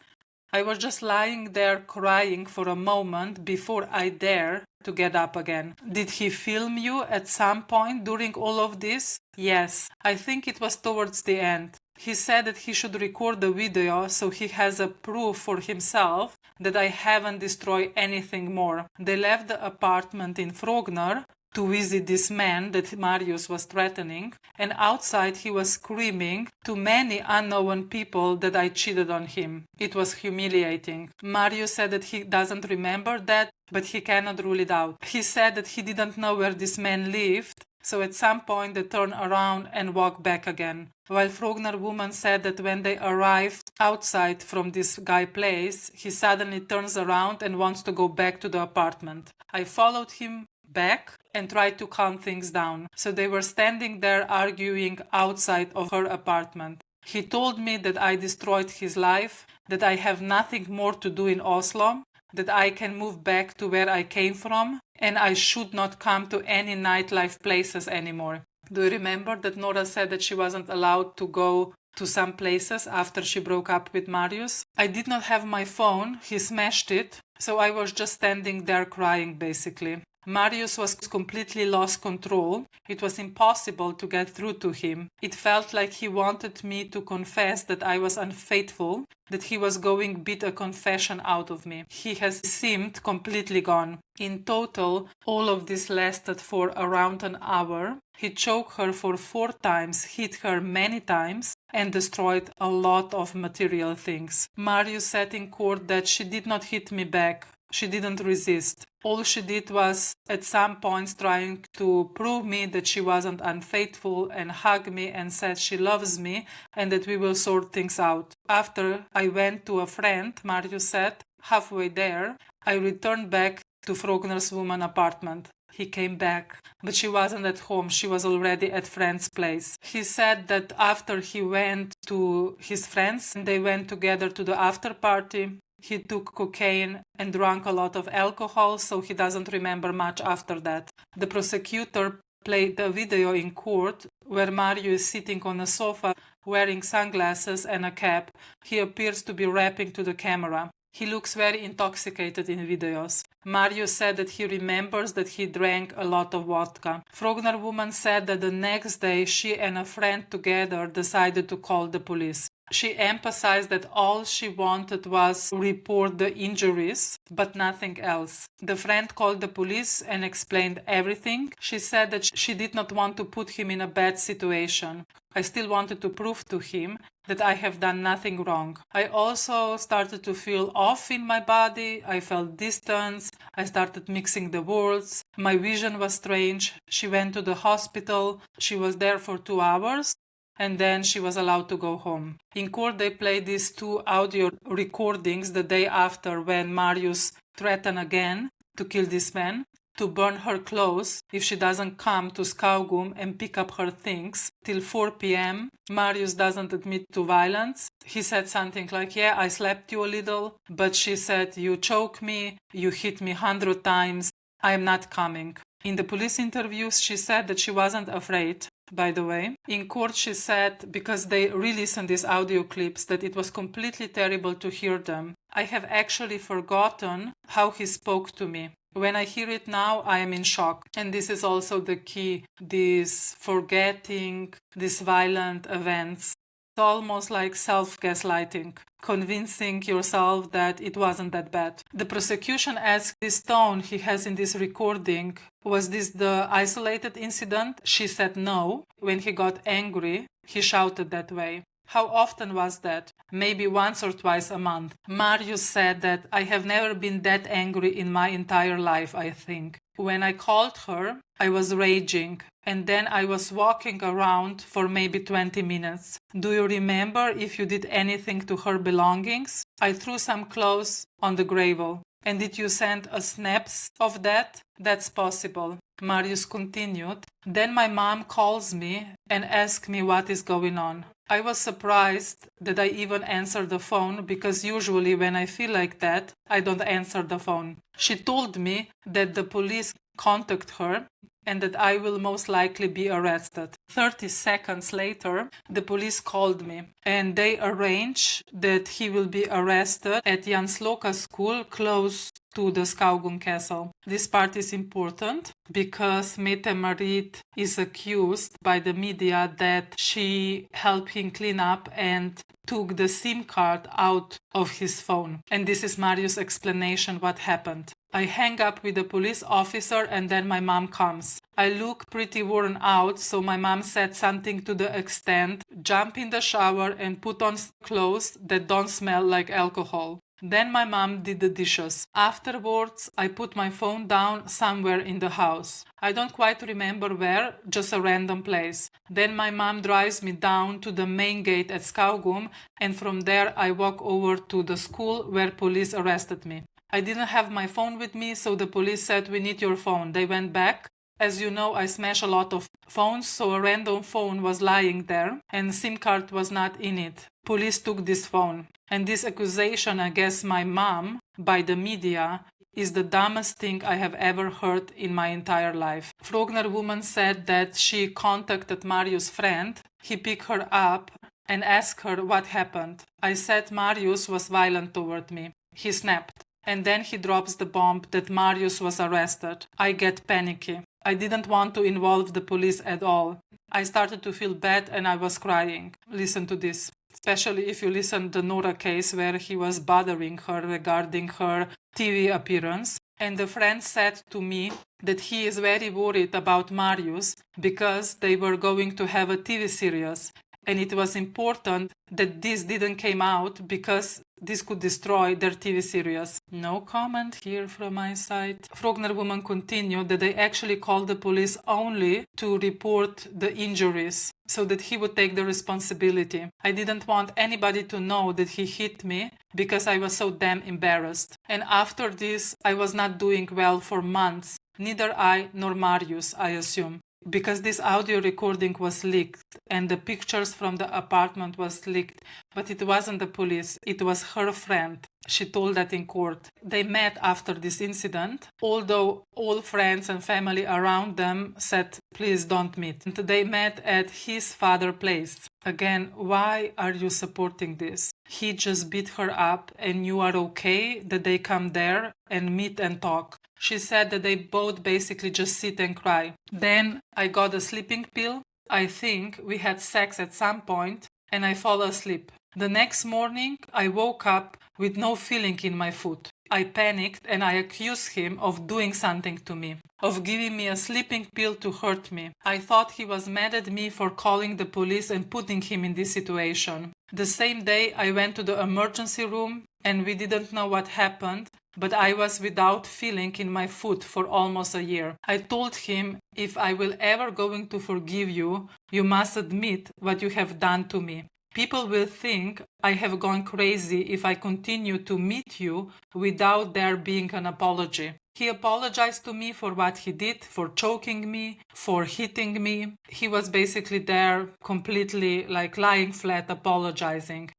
I was just lying there crying for a moment before I dare to get up again. Did he film you at some point during all of this? Yes, I think it was towards the end. He said that he should record the video so he has a proof for himself that I haven't destroyed anything more. They left the apartment in Frogner to visit this man that Marius was threatening, and outside he was screaming to many unknown people that I cheated on him. It was humiliating. Marius said that he doesn't remember that, but he cannot rule it out. He said that he didn't know where this man lived, so at some point they turned around and walked back again. While Frogner woman said that when they arrived outside from this guy's place, he suddenly turns around and wants to go back to the apartment. I followed him back and tried to calm things down. So they were standing there arguing outside of her apartment. He told me that I destroyed his life, that I have nothing more to do in Oslo, that I can move back to where I came from, and I should not come to any nightlife places anymore. Do you remember that Nora said that she wasn't allowed to go to some places after she broke up with Marius? I did not have my phone, he smashed it, so I was just standing there crying basically. Marius was completely lost control. It was impossible to get through to him. It felt like he wanted me to confess that I was unfaithful, that he was going to beat a confession out of me. He has seemed completely gone. In total, all of this lasted for around an hour. He choked her for 4 times, hit her many times, and destroyed a lot of material things. Marius said in court that she did not hit me back. She didn't resist. All she did was at some points trying to prove me that she wasn't unfaithful and hug me and said she loves me and that we will sort things out. After I went to a friend, Marius said, halfway there, I returned back to Frogner's woman apartment. He came back, but she wasn't at home. She was already at friend's place. He said that after he went to his friends, they went together to the after party. He took cocaine and drank a lot of alcohol, so he doesn't remember much after that. The prosecutor played a video in court where Mario is sitting on a sofa wearing sunglasses and a cap. He appears to be rapping to the camera. He looks very intoxicated in videos. Mario said that he remembers that he drank a lot of vodka. Frogner woman said that the next day she and a friend together decided to call the police. She emphasized that all she wanted was report the injuries, but nothing else. The friend called the police and explained everything. She said that she did not want to put him in a bad situation. I still wanted to prove to him that I have done nothing wrong. I also started to feel off in my body. I felt distance. I started mixing the words. My vision was strange. She went to the hospital. She was there for 2 hours. And then she was allowed to go home. In court, they played these 2 audio recordings the day after when Marius threatened again to kill this man, to burn her clothes if she doesn't come to Skaugum and pick up her things till 4 p.m. Marius doesn't admit to violence. He said something like, yeah, I slapped you a little, but she said, you choke me, you hit me 100 times, I am not coming. In the police interviews, she said that she wasn't afraid. By the way, in court she said, because they re-listened these audio clips, that it was completely terrible to hear them. I have actually forgotten how he spoke to me. When I hear it now, I am in shock. And this is also the key, this forgetting, these violent events. It's almost like self-gaslighting, convincing yourself that it wasn't that bad. The prosecution asked this tone he has in this recording, was this the isolated incident? She said no. When he got angry, he shouted that way. How often was that? Maybe once or twice a month. Marius said that I have never been that angry in my entire life, I think. When I called her, I was raging, and then I was walking around for maybe 20 minutes. Do you remember if you did anything to her belongings? I threw some clothes on the gravel. And did you send a snaps of that? That's possible. Marius continued. Then my mom calls me and asks me what is going on. I was surprised that I even answered the phone because usually when I feel like that, I don't answer the phone. She told me that the police contact her and that I will most likely be arrested. 30 seconds later, the police called me and they arranged that he will be arrested at Jansloka school close to the Skaugum castle. This part is important because Mette-Marit is accused by the media that she helped him clean up and took the SIM card out of his phone. And this is Marius' explanation what happened. I hang up with the police officer and then my mom comes. I look pretty worn out, so my mom said something to the extent, jump in the shower and put on clothes that don't smell like alcohol. Then my mom did the dishes. Afterwards, I put my phone down somewhere in the house. I don't quite remember where, just a random place. Then my mom drives me down to the main gate at Skaugum, and from there I walk over to the school where police arrested me. I didn't have my phone with me, so the police said, we need your phone. They went back As you know, I smash a lot of phones, so a random phone was lying there and SIM card was not in it. Police took this phone. And this accusation against my mom by the media is the dumbest thing I have ever heard in my entire life. Frogner woman said that she contacted Marius' friend. He picked her up and asked her what happened. I said Marius was violent toward me. He snapped. And then he drops the bomb that Marius was arrested. I get panicky. I didn't want to involve the police at all. I started to feel bad and I was crying. Listen to this. Especially if you listen to the Nora case where he was bothering her regarding her TV appearance. And the friend said to me that he is very worried about Marius because they were going to have a TV series. And it was important that this didn't come out because this could destroy their TV series. No comment here from my side. Frogner woman continued that they actually called the police only to report the injuries so that he would take the responsibility. I didn't want anybody to know that he hit me because I was so damn embarrassed. And after this, I was not doing well for months. Neither I nor Marius, I assume. Because this audio recording was leaked and the pictures from the apartment was leaked, but it wasn't the police, it was her friend. She told that in court. They met after this incident, although all friends and family around them said, please don't meet. And they met at his father's place. Again, why are you supporting this? He just beat her up and you are okay that they come there and meet and talk. She said that they both basically just sit and cry. Then I got a sleeping pill. I think we had sex at some point and I fall asleep. The next morning, I woke up with no feeling in my foot. I panicked and I accused him of doing something to me, of giving me a sleeping pill to hurt me. I thought he was mad at me for calling the police and putting him in this situation. The same day, I went to the emergency room and we didn't know what happened, but I was without feeling in my foot for almost a year. I told him, if I will ever going to forgive you, you must admit what you have done to me. People will think I have gone crazy if I continue to meet you without there being an apology. He apologized to me for what he did, for choking me, for hitting me. He was basically there completely like lying flat, apologizing.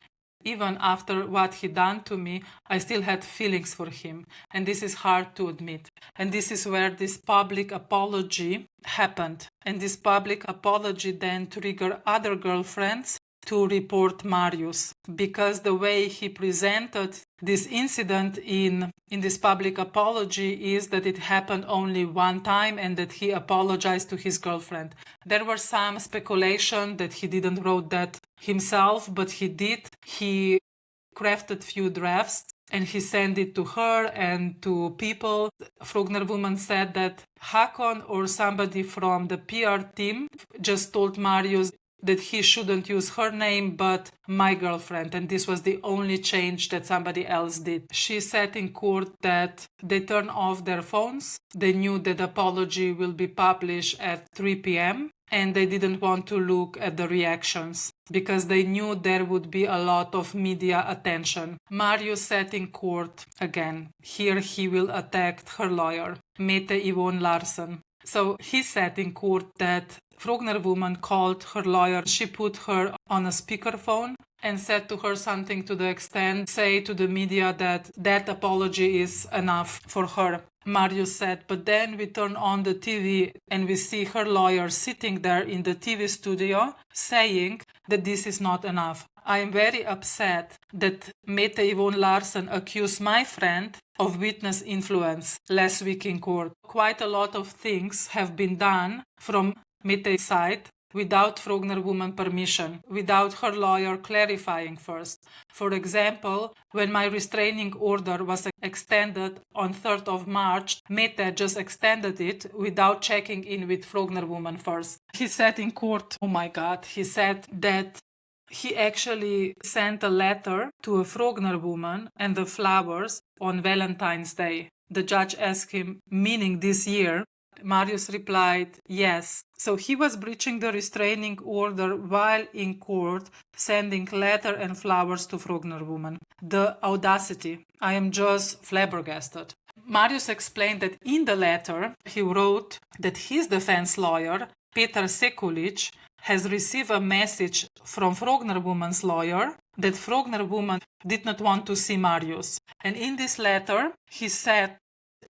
Even after what he done to me, I still had feelings for him. And this is hard to admit. And this is where this public apology happened. And this public apology then triggered other girlfriends to report Marius, because the way he presented this incident in this public apology is that it happened only one time and that he apologized to his girlfriend. There were some speculation that he didn't wrote that himself, but he did. He crafted few drafts and he sent it to her and to people. Frogner woman said that Hakon or somebody from the PR team just told Marius that he shouldn't use her name but my girlfriend, and this was the only change that somebody else did. She said in court that they turned off their phones. They knew that the apology will be published at 3 p.m. and they didn't want to look at the reactions because they knew there would be a lot of media attention. Marius said in court, again, here he will attack her lawyer, Mette Yvonne Larsen. So he said in court that Frogner woman called her lawyer. She put her on a speakerphone and said to her something to the extent, say to the media that that apology is enough for her. Marius said, but then we turn on the TV and we see her lawyer sitting there in the TV studio saying that this is not enough. I am very upset that Mette Yvonne Larsen accused my friend of witness influence last week in court. Quite a lot of things have been done from Mette's side without Frogner woman permission, without her lawyer clarifying first. For example, when my restraining order was extended on 3rd of March, Mette just extended it without checking in with Frogner woman first. He said in court, oh my God, he said that he actually sent a letter to a Frogner woman and the flowers on Valentine's Day. The judge asked him, meaning this year? Marius replied, yes. So he was breaching the restraining order while in court, sending letter and flowers to Frogner woman. The audacity. I am just flabbergasted. Marius explained that in the letter, he wrote that his defense lawyer, Peter Sekulic, has received a message from Frogner woman's lawyer that Frogner woman did not want to see Marius. And in this letter, he said,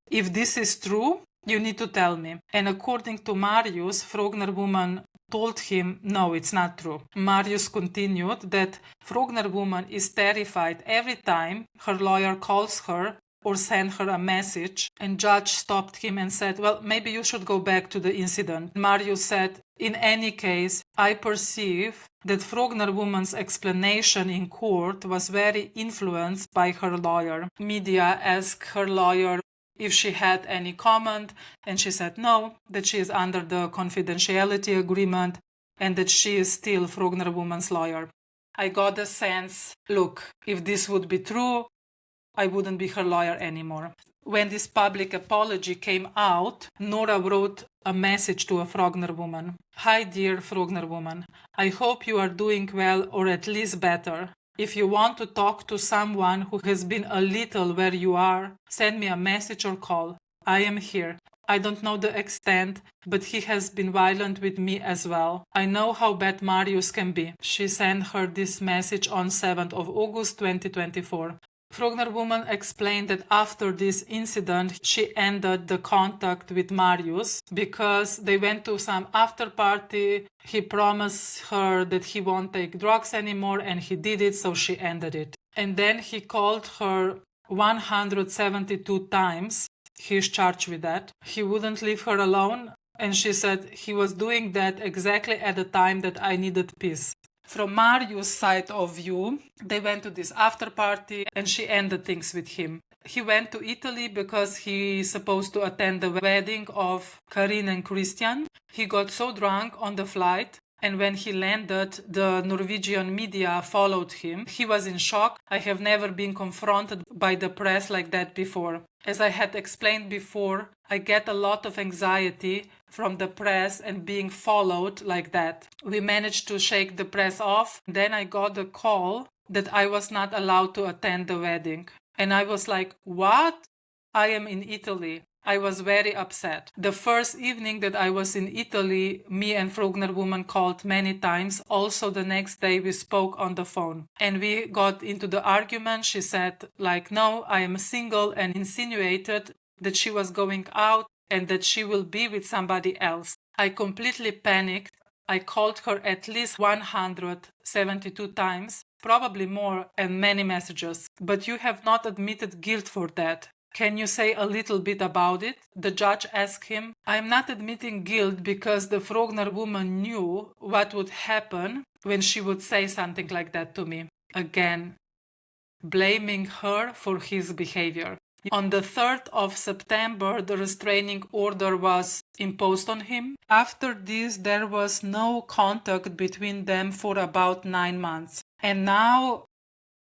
if this is true, you need to tell me. And according to Marius, Frogner woman told him, no, it's not true. Marius continued that Frogner woman is terrified every time her lawyer calls her or send her a message, and judge stopped him and said, well, maybe you should go back to the incident. Marius said, in any case, I perceive that Frogner woman's explanation in court was very influenced by her lawyer. Media asked her lawyer if she had any comment, and she said no, that she is under the confidentiality agreement and that she is still Frogner woman's lawyer. I got the sense, look, if this would be true, I wouldn't be her lawyer anymore. When this public apology came out, Nora wrote a message to a Frogner woman. Hi dear Frogner woman, I hope you are doing well or at least better. If you want to talk to someone who has been a little where you are, send me a message or call. I am here. I don't know the extent, but he has been violent with me as well. I know how bad Marius can be. She sent her this message on 7th of August 2024. Frogner woman explained that after this incident, she ended the contact with Marius because they went to some after party. He promised her that he won't take drugs anymore, and he did it, so she ended it. And then he called her 172 times. He's charged with that. He wouldn't leave her alone, and she said he was doing that exactly at the time that I needed peace. From Marius' side of view, they went to this after party and she ended things with him. He went to Italy because he's supposed to attend the wedding of Karin and Christian. He got so drunk on the flight, and when he landed, the Norwegian media followed him. He was in shock. I have never been confronted by the press like that before. As I had explained before, I get a lot of anxiety from the press and being followed like that. We managed to shake the press off. Then I got a call that I was not allowed to attend the wedding. And I was like, what? I am in Italy. I was very upset. The first evening that I was in Italy, me and Frogner woman called many times. Also the next day we spoke on the phone. And we got into the argument. She said, like, no, I am single, and insinuated that she was going out and that she will be with somebody else. I completely panicked. I called her at least 172 times, probably more, and many messages. But you have not admitted guilt for that. Can you say a little bit about it? The judge asked him. I'm not admitting guilt because the Frogner woman knew what would happen when she would say something like that to me. Again, blaming her for his behavior. On the 3rd of September, the restraining order was imposed on him. After this, there was no contact between them for about 9 months. And now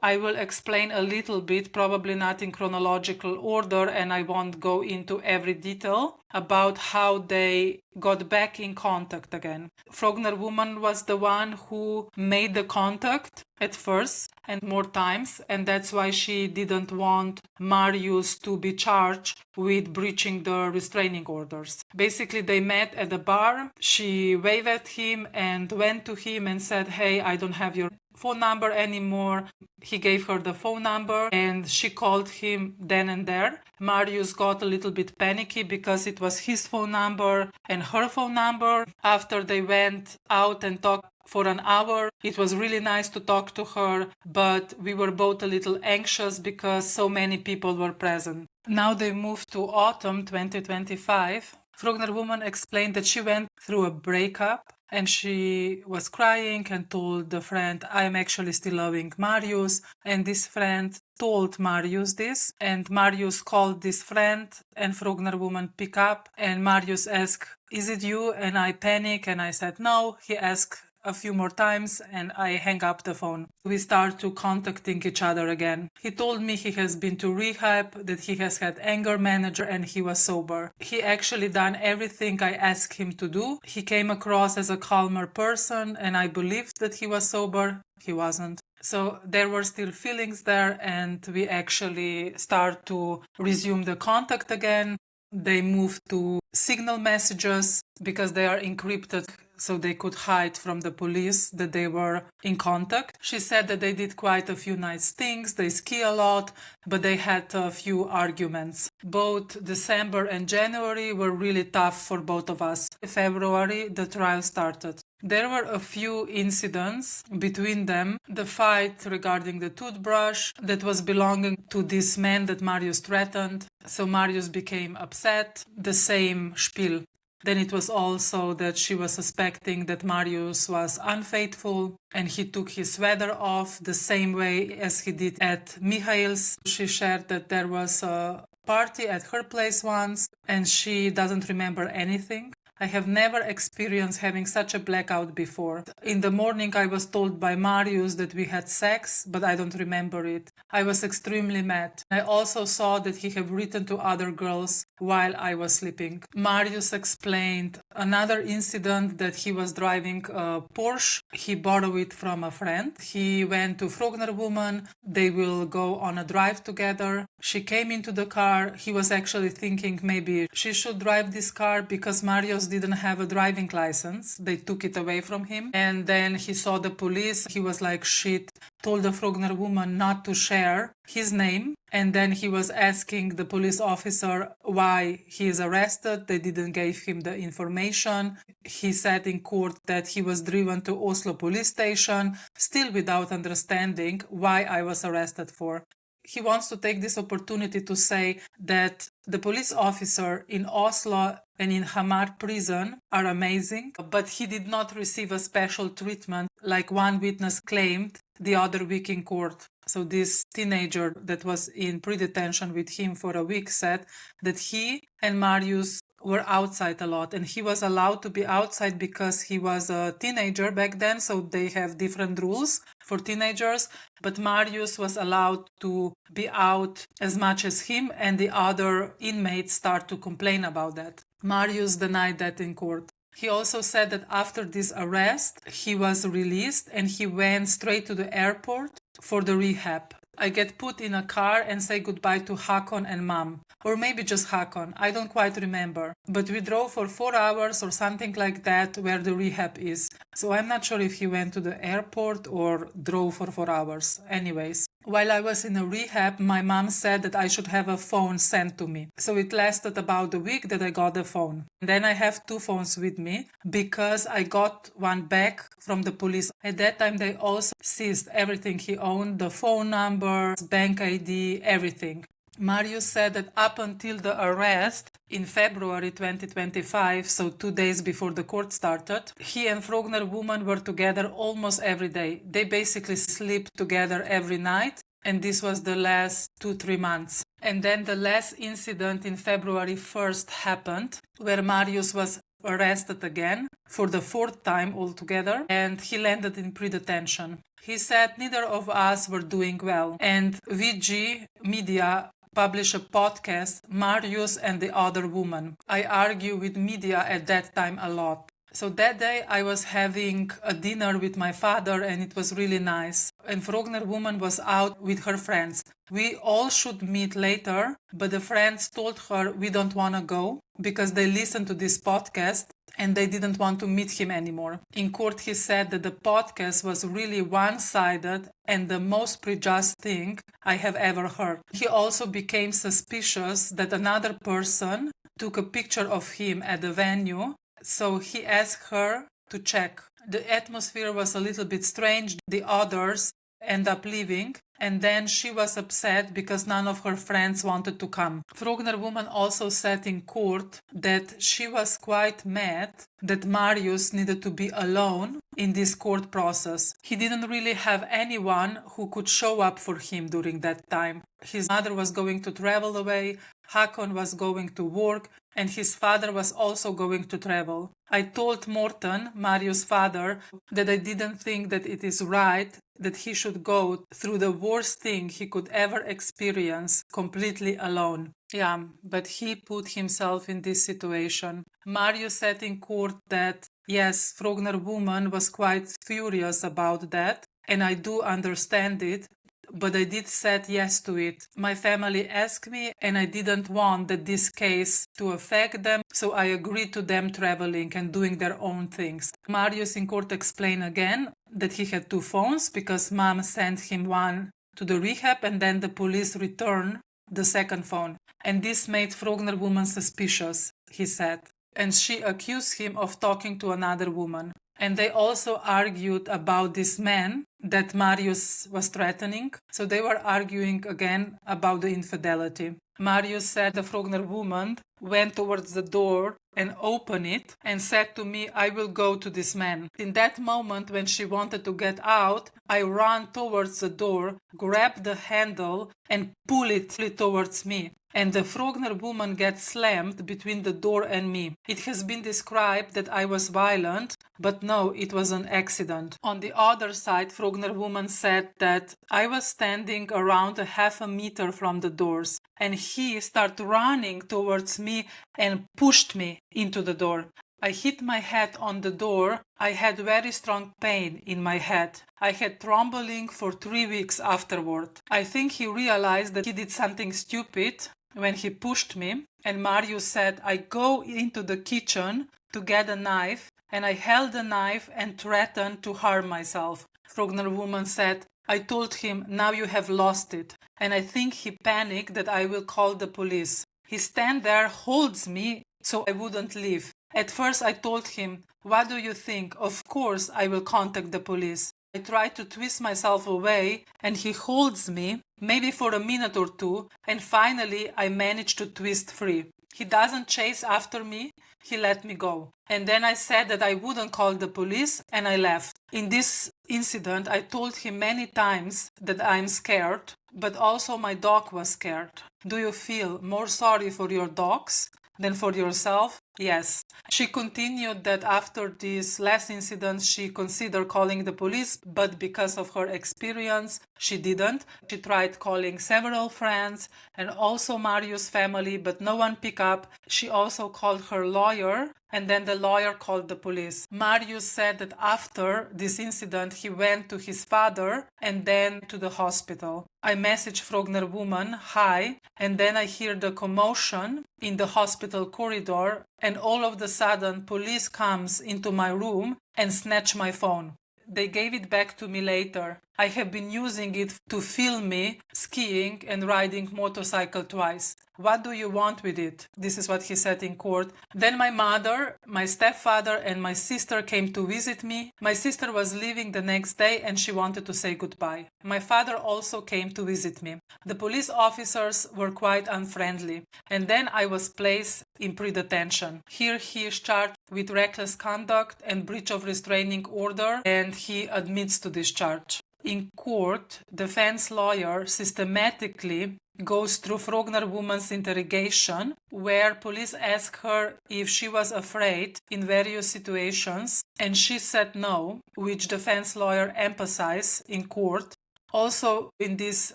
I will explain a little bit, probably not in chronological order, and I won't go into every detail about how they got back in contact again. Frogner woman was the one who made the contact at first and more times, and that's why she didn't want Marius to be charged with breaching the restraining orders. Basically, they met at a bar. She waved at him and went to him and said, hey, I don't have your phone number anymore. He gave her the phone number and she called him then and there. Marius got a little bit panicky because it was his phone number and her phone number. After they went out and talked for an hour, it was really nice to talk to her, but we were both a little anxious because so many people were present. Now they moved to autumn 2025. Frogner woman explained that she went through a breakup and she was crying and told the friend, I'm actually still loving Marius. And this friend told Marius this, and Marius called this friend and Frogner woman pick up, and Marius asked, is it you? And I panic and I said no. He asked a few more times and I hang up the phone. We start to contacting each other again. He told me he has been to rehab, that he has had anger management and he was sober. He actually done everything I asked him to do. He came across as a calmer person and I believed that he was sober. He wasn't. So there were still feelings there, and we actually start to resume the contact again. They moved to signal messages because they are encrypted, so they could hide from the police that they were in contact. She said that they did quite a few nice things. They ski a lot, but they had a few arguments. Both December and January were really tough for both of us. In February, the trial started. There were a few incidents between them. The fight regarding the toothbrush that was belonging to this man that Marius threatened. So Marius became upset. The same spiel. Then it was also that she was suspecting that Marius was unfaithful and he took his sweater off the same way as he did at Mihail's. She shared that there was a party at her place once and she doesn't remember anything. I have never experienced having such a blackout before. In the morning I was told by Marius that we had sex, but I don't remember it. I was extremely mad. I also saw that he had written to other girls while I was sleeping. Marius explained another incident that he was driving a Porsche. He borrowed it from a friend. He went to Frogner woman. They will go on a drive together. She came into the car. He was actually thinking maybe she should drive this car because Marius didn't have a driving license. They took it away from him. And then he saw the police. He was like, shit, told the Frogner woman not to share his name. And then he was asking the police officer why he is arrested. They didn't give him the information. He said in court that he was driven to Oslo police station, still without understanding why I was arrested for. He wants to take this opportunity to say that the police officer in Oslo and in Hamar prison are amazing, but he did not receive a special treatment like one witness claimed the other week in court. So this teenager that was in pre-detention with him for a week said that he and Marius were outside a lot, and he was allowed to be outside because he was a teenager back then, so they have different rules for teenagers, but Marius was allowed to be out as much as him, and the other inmates start to complain about that. Marius denied that in court. He also said that after this arrest, he was released and he went straight to the airport for the rehab. I get put in a car and say goodbye to Hakon and Mom. Or maybe just Hakon, I don't quite remember. But we drove for 4 hours or something like that where the rehab is. So I'm not sure if he went to the airport or drove for 4 hours. Anyways, while I was in a rehab, my mom said that I should have a phone sent to me. So it lasted about a week that I got the phone. Then I have 2 phones with me because I got one back from the police. At that time, they also seized everything he owned, the phone number, bank ID, everything. Marius said that up until the arrest in February 2025, so 2 days before the court started, he and Frogner woman were together almost every day. They basically slept together every night, and this was the last 2-3 months. And then the last incident in February 1st happened, where Marius was arrested again for the 4th time altogether, and he landed in pre-detention. He said neither of us were doing well, and VG Media published a podcast, Marius and the Other Woman. I argue with media at that time a lot. So that day I was having a dinner with my father and it was really nice. And Frogner woman was out with her friends. We all should meet later, but the friends told her we don't want to go because they listened to this podcast and they didn't want to meet him anymore. In court he said that the podcast was really one-sided and the most prejudiced thing I have ever heard. He also became suspicious that another person took a picture of him at the venue, so he asked her to check. The atmosphere was a little bit strange. The others end up leaving, and then she was upset because none of her friends wanted to come. Frogner woman also said in court that she was quite mad that Marius needed to be alone in this court process. He didn't really have anyone who could show up for him during that time. His mother was going to travel away, Hakon was going to work, and his father was also going to travel. I told Morten, Marius' father, that I didn't think that it is right that he should go through the worst thing he could ever experience completely alone. Yeah, but he put himself in this situation. Marius said in court that, yes, Frogner woman was quite furious about that, and I do understand it, but I did said yes to it. My family asked me, and I didn't want that this case to affect them, so I agreed to them traveling and doing their own things. Marius in court explained again that he had 2 phones because mom sent him one to the rehab, and then the police returned the second phone. And this made Frogner woman suspicious, he said. And she accused him of talking to another woman. And they also argued about this man that Marius was threatening. So they were arguing again about the infidelity. Marius said the Frogner woman went towards the door and opened it and said to me, I will go to this man. In that moment, when she wanted to get out, I ran towards the door, grabbed the handle and pulled it towards me. And the Frogner woman gets slammed between the door and me. It has been described that I was violent, but no, it was an accident. On the other side, Frogner woman said that I was standing around a half a meter from the doors, and he started running towards me and pushed me into the door. I hit my head on the door. I had very strong pain in my head. I had trembling for 3 weeks afterward. I think he realized that he did something stupid when he pushed me, and Marius said, I go into the kitchen to get a knife, and I held the knife and threatened to harm myself. Frogner woman said, I told him, now you have lost it, and I think he panicked that I will call the police. He stand there, holds me, so I wouldn't leave. At first I told him, what do you think? Of course I will contact the police. I tried to twist myself away, and he holds me, maybe for a minute or 2, and finally I managed to twist free. He doesn't chase after me, he let me go. And then I said that I wouldn't call the police, and I left. In this incident, I told him many times that I'm scared, but also my dog was scared. Do you feel more sorry for your dogs than for yourself? Yes. She continued that after this last incident, she considered calling the police, but because of her experience, she didn't. She tried calling several friends and also Marius' family, but no one picked up. She also called her lawyer, and then the lawyer called the police. Marius said that after this incident, he went to his father and then to the hospital. I messaged Frogner woman, hi, and then I hear the commotion in the hospital corridor, and all of a sudden police comes into my room and snatch my phone. They gave it back to me later. I have been using it to film me skiing and riding motorcycle twice. What do you want with it? This is what he said in court. Then my mother, my stepfather, and my sister came to visit me. My sister was leaving the next day and she wanted to say goodbye. My father also came to visit me. The police officers were quite unfriendly, and then I was placed in pre-detention. Here he is charged with reckless conduct and breach of restraining order, and he admits to this charge. In court, defense lawyer systematically goes through Frogner woman's interrogation, where police ask her if she was afraid in various situations, and she said no, which defense lawyer emphasized in court. Also, in this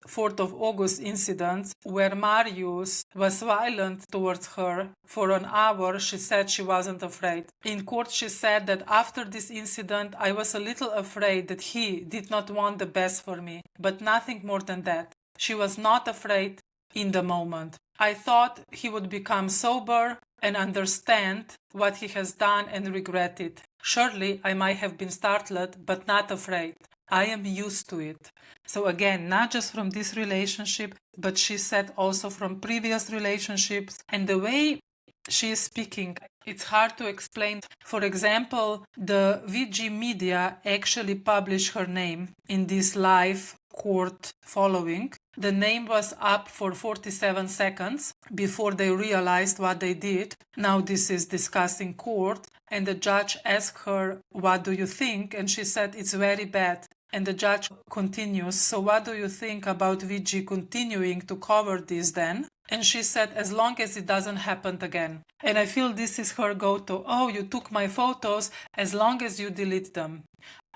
4th of August incident, where Marius was violent towards her for an hour, she said she wasn't afraid. In court, she said that after this incident, I was a little afraid that he did not want the best for me, but nothing more than that. She was not afraid in the moment. I thought he would become sober and understand what he has done and regret it. Surely, I might have been startled, but not afraid. I am used to it. So again, not just from this relationship, but she said also from previous relationships. And the way she is speaking, it's hard to explain. For example, the VG media actually published her name in this live court following. The name was up for 47 seconds before they realized what they did. Now this is discussed in court, and the judge asked her, what do you think? And she said, it's very bad. And the judge continues, so what do you think about VG continuing to cover this then? And she said, as long as it doesn't happen again. And I feel this is her go-to. Oh, you took my photos, as long as you delete them.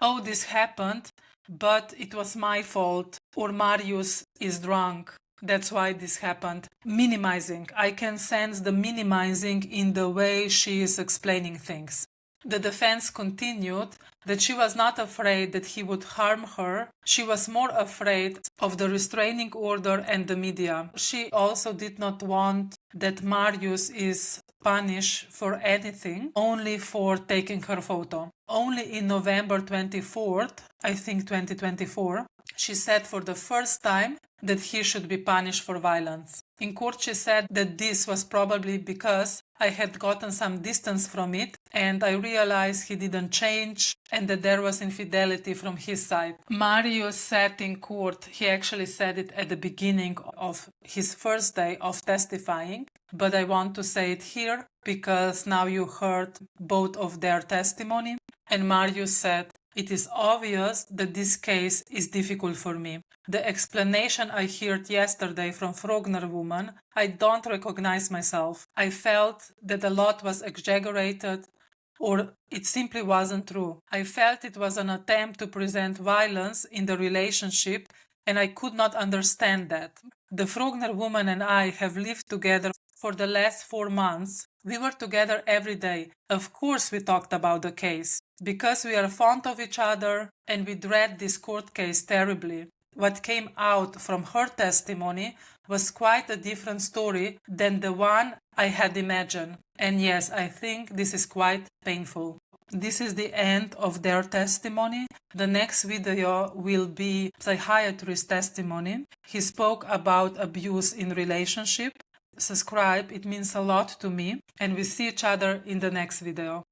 Oh, this happened, but it was my fault. Or Marius is drunk. That's why this happened. Minimizing. I can sense the minimizing in the way she is explaining things. The defense continued that she was not afraid that he would harm her. She was more afraid of the restraining order and the media. She also did not want that Marius is punished for anything, only for taking her photo. Only in November 24th, I think 2024, she said for the first time that he should be punished for violence. In court, she said that this was probably because I had gotten some distance from it and I realized he didn't change and that there was infidelity from his side. Marius said in court, he actually said it at the beginning of his first day of testifying, but I want to say it here because now you heard both of their testimony. And Marius said, "It is obvious that this case is difficult for me. The explanation I heard yesterday from Frogner woman, I don't recognize myself. I felt that a lot was exaggerated or it simply wasn't true. I felt it was an attempt to present violence in the relationship and I could not understand that. The Frogner woman and I have lived together for the last 4 months. We were together every day. Of course we talked about the case, because we are fond of each other and we dread this court case terribly. What came out from her testimony was quite a different story than the one I had imagined. And yes, I think this is quite painful." This is the end of their testimony. The next video will be psychiatrist's testimony. He spoke about abuse in relationship. Subscribe, it means a lot to me, and we see each other in the next video.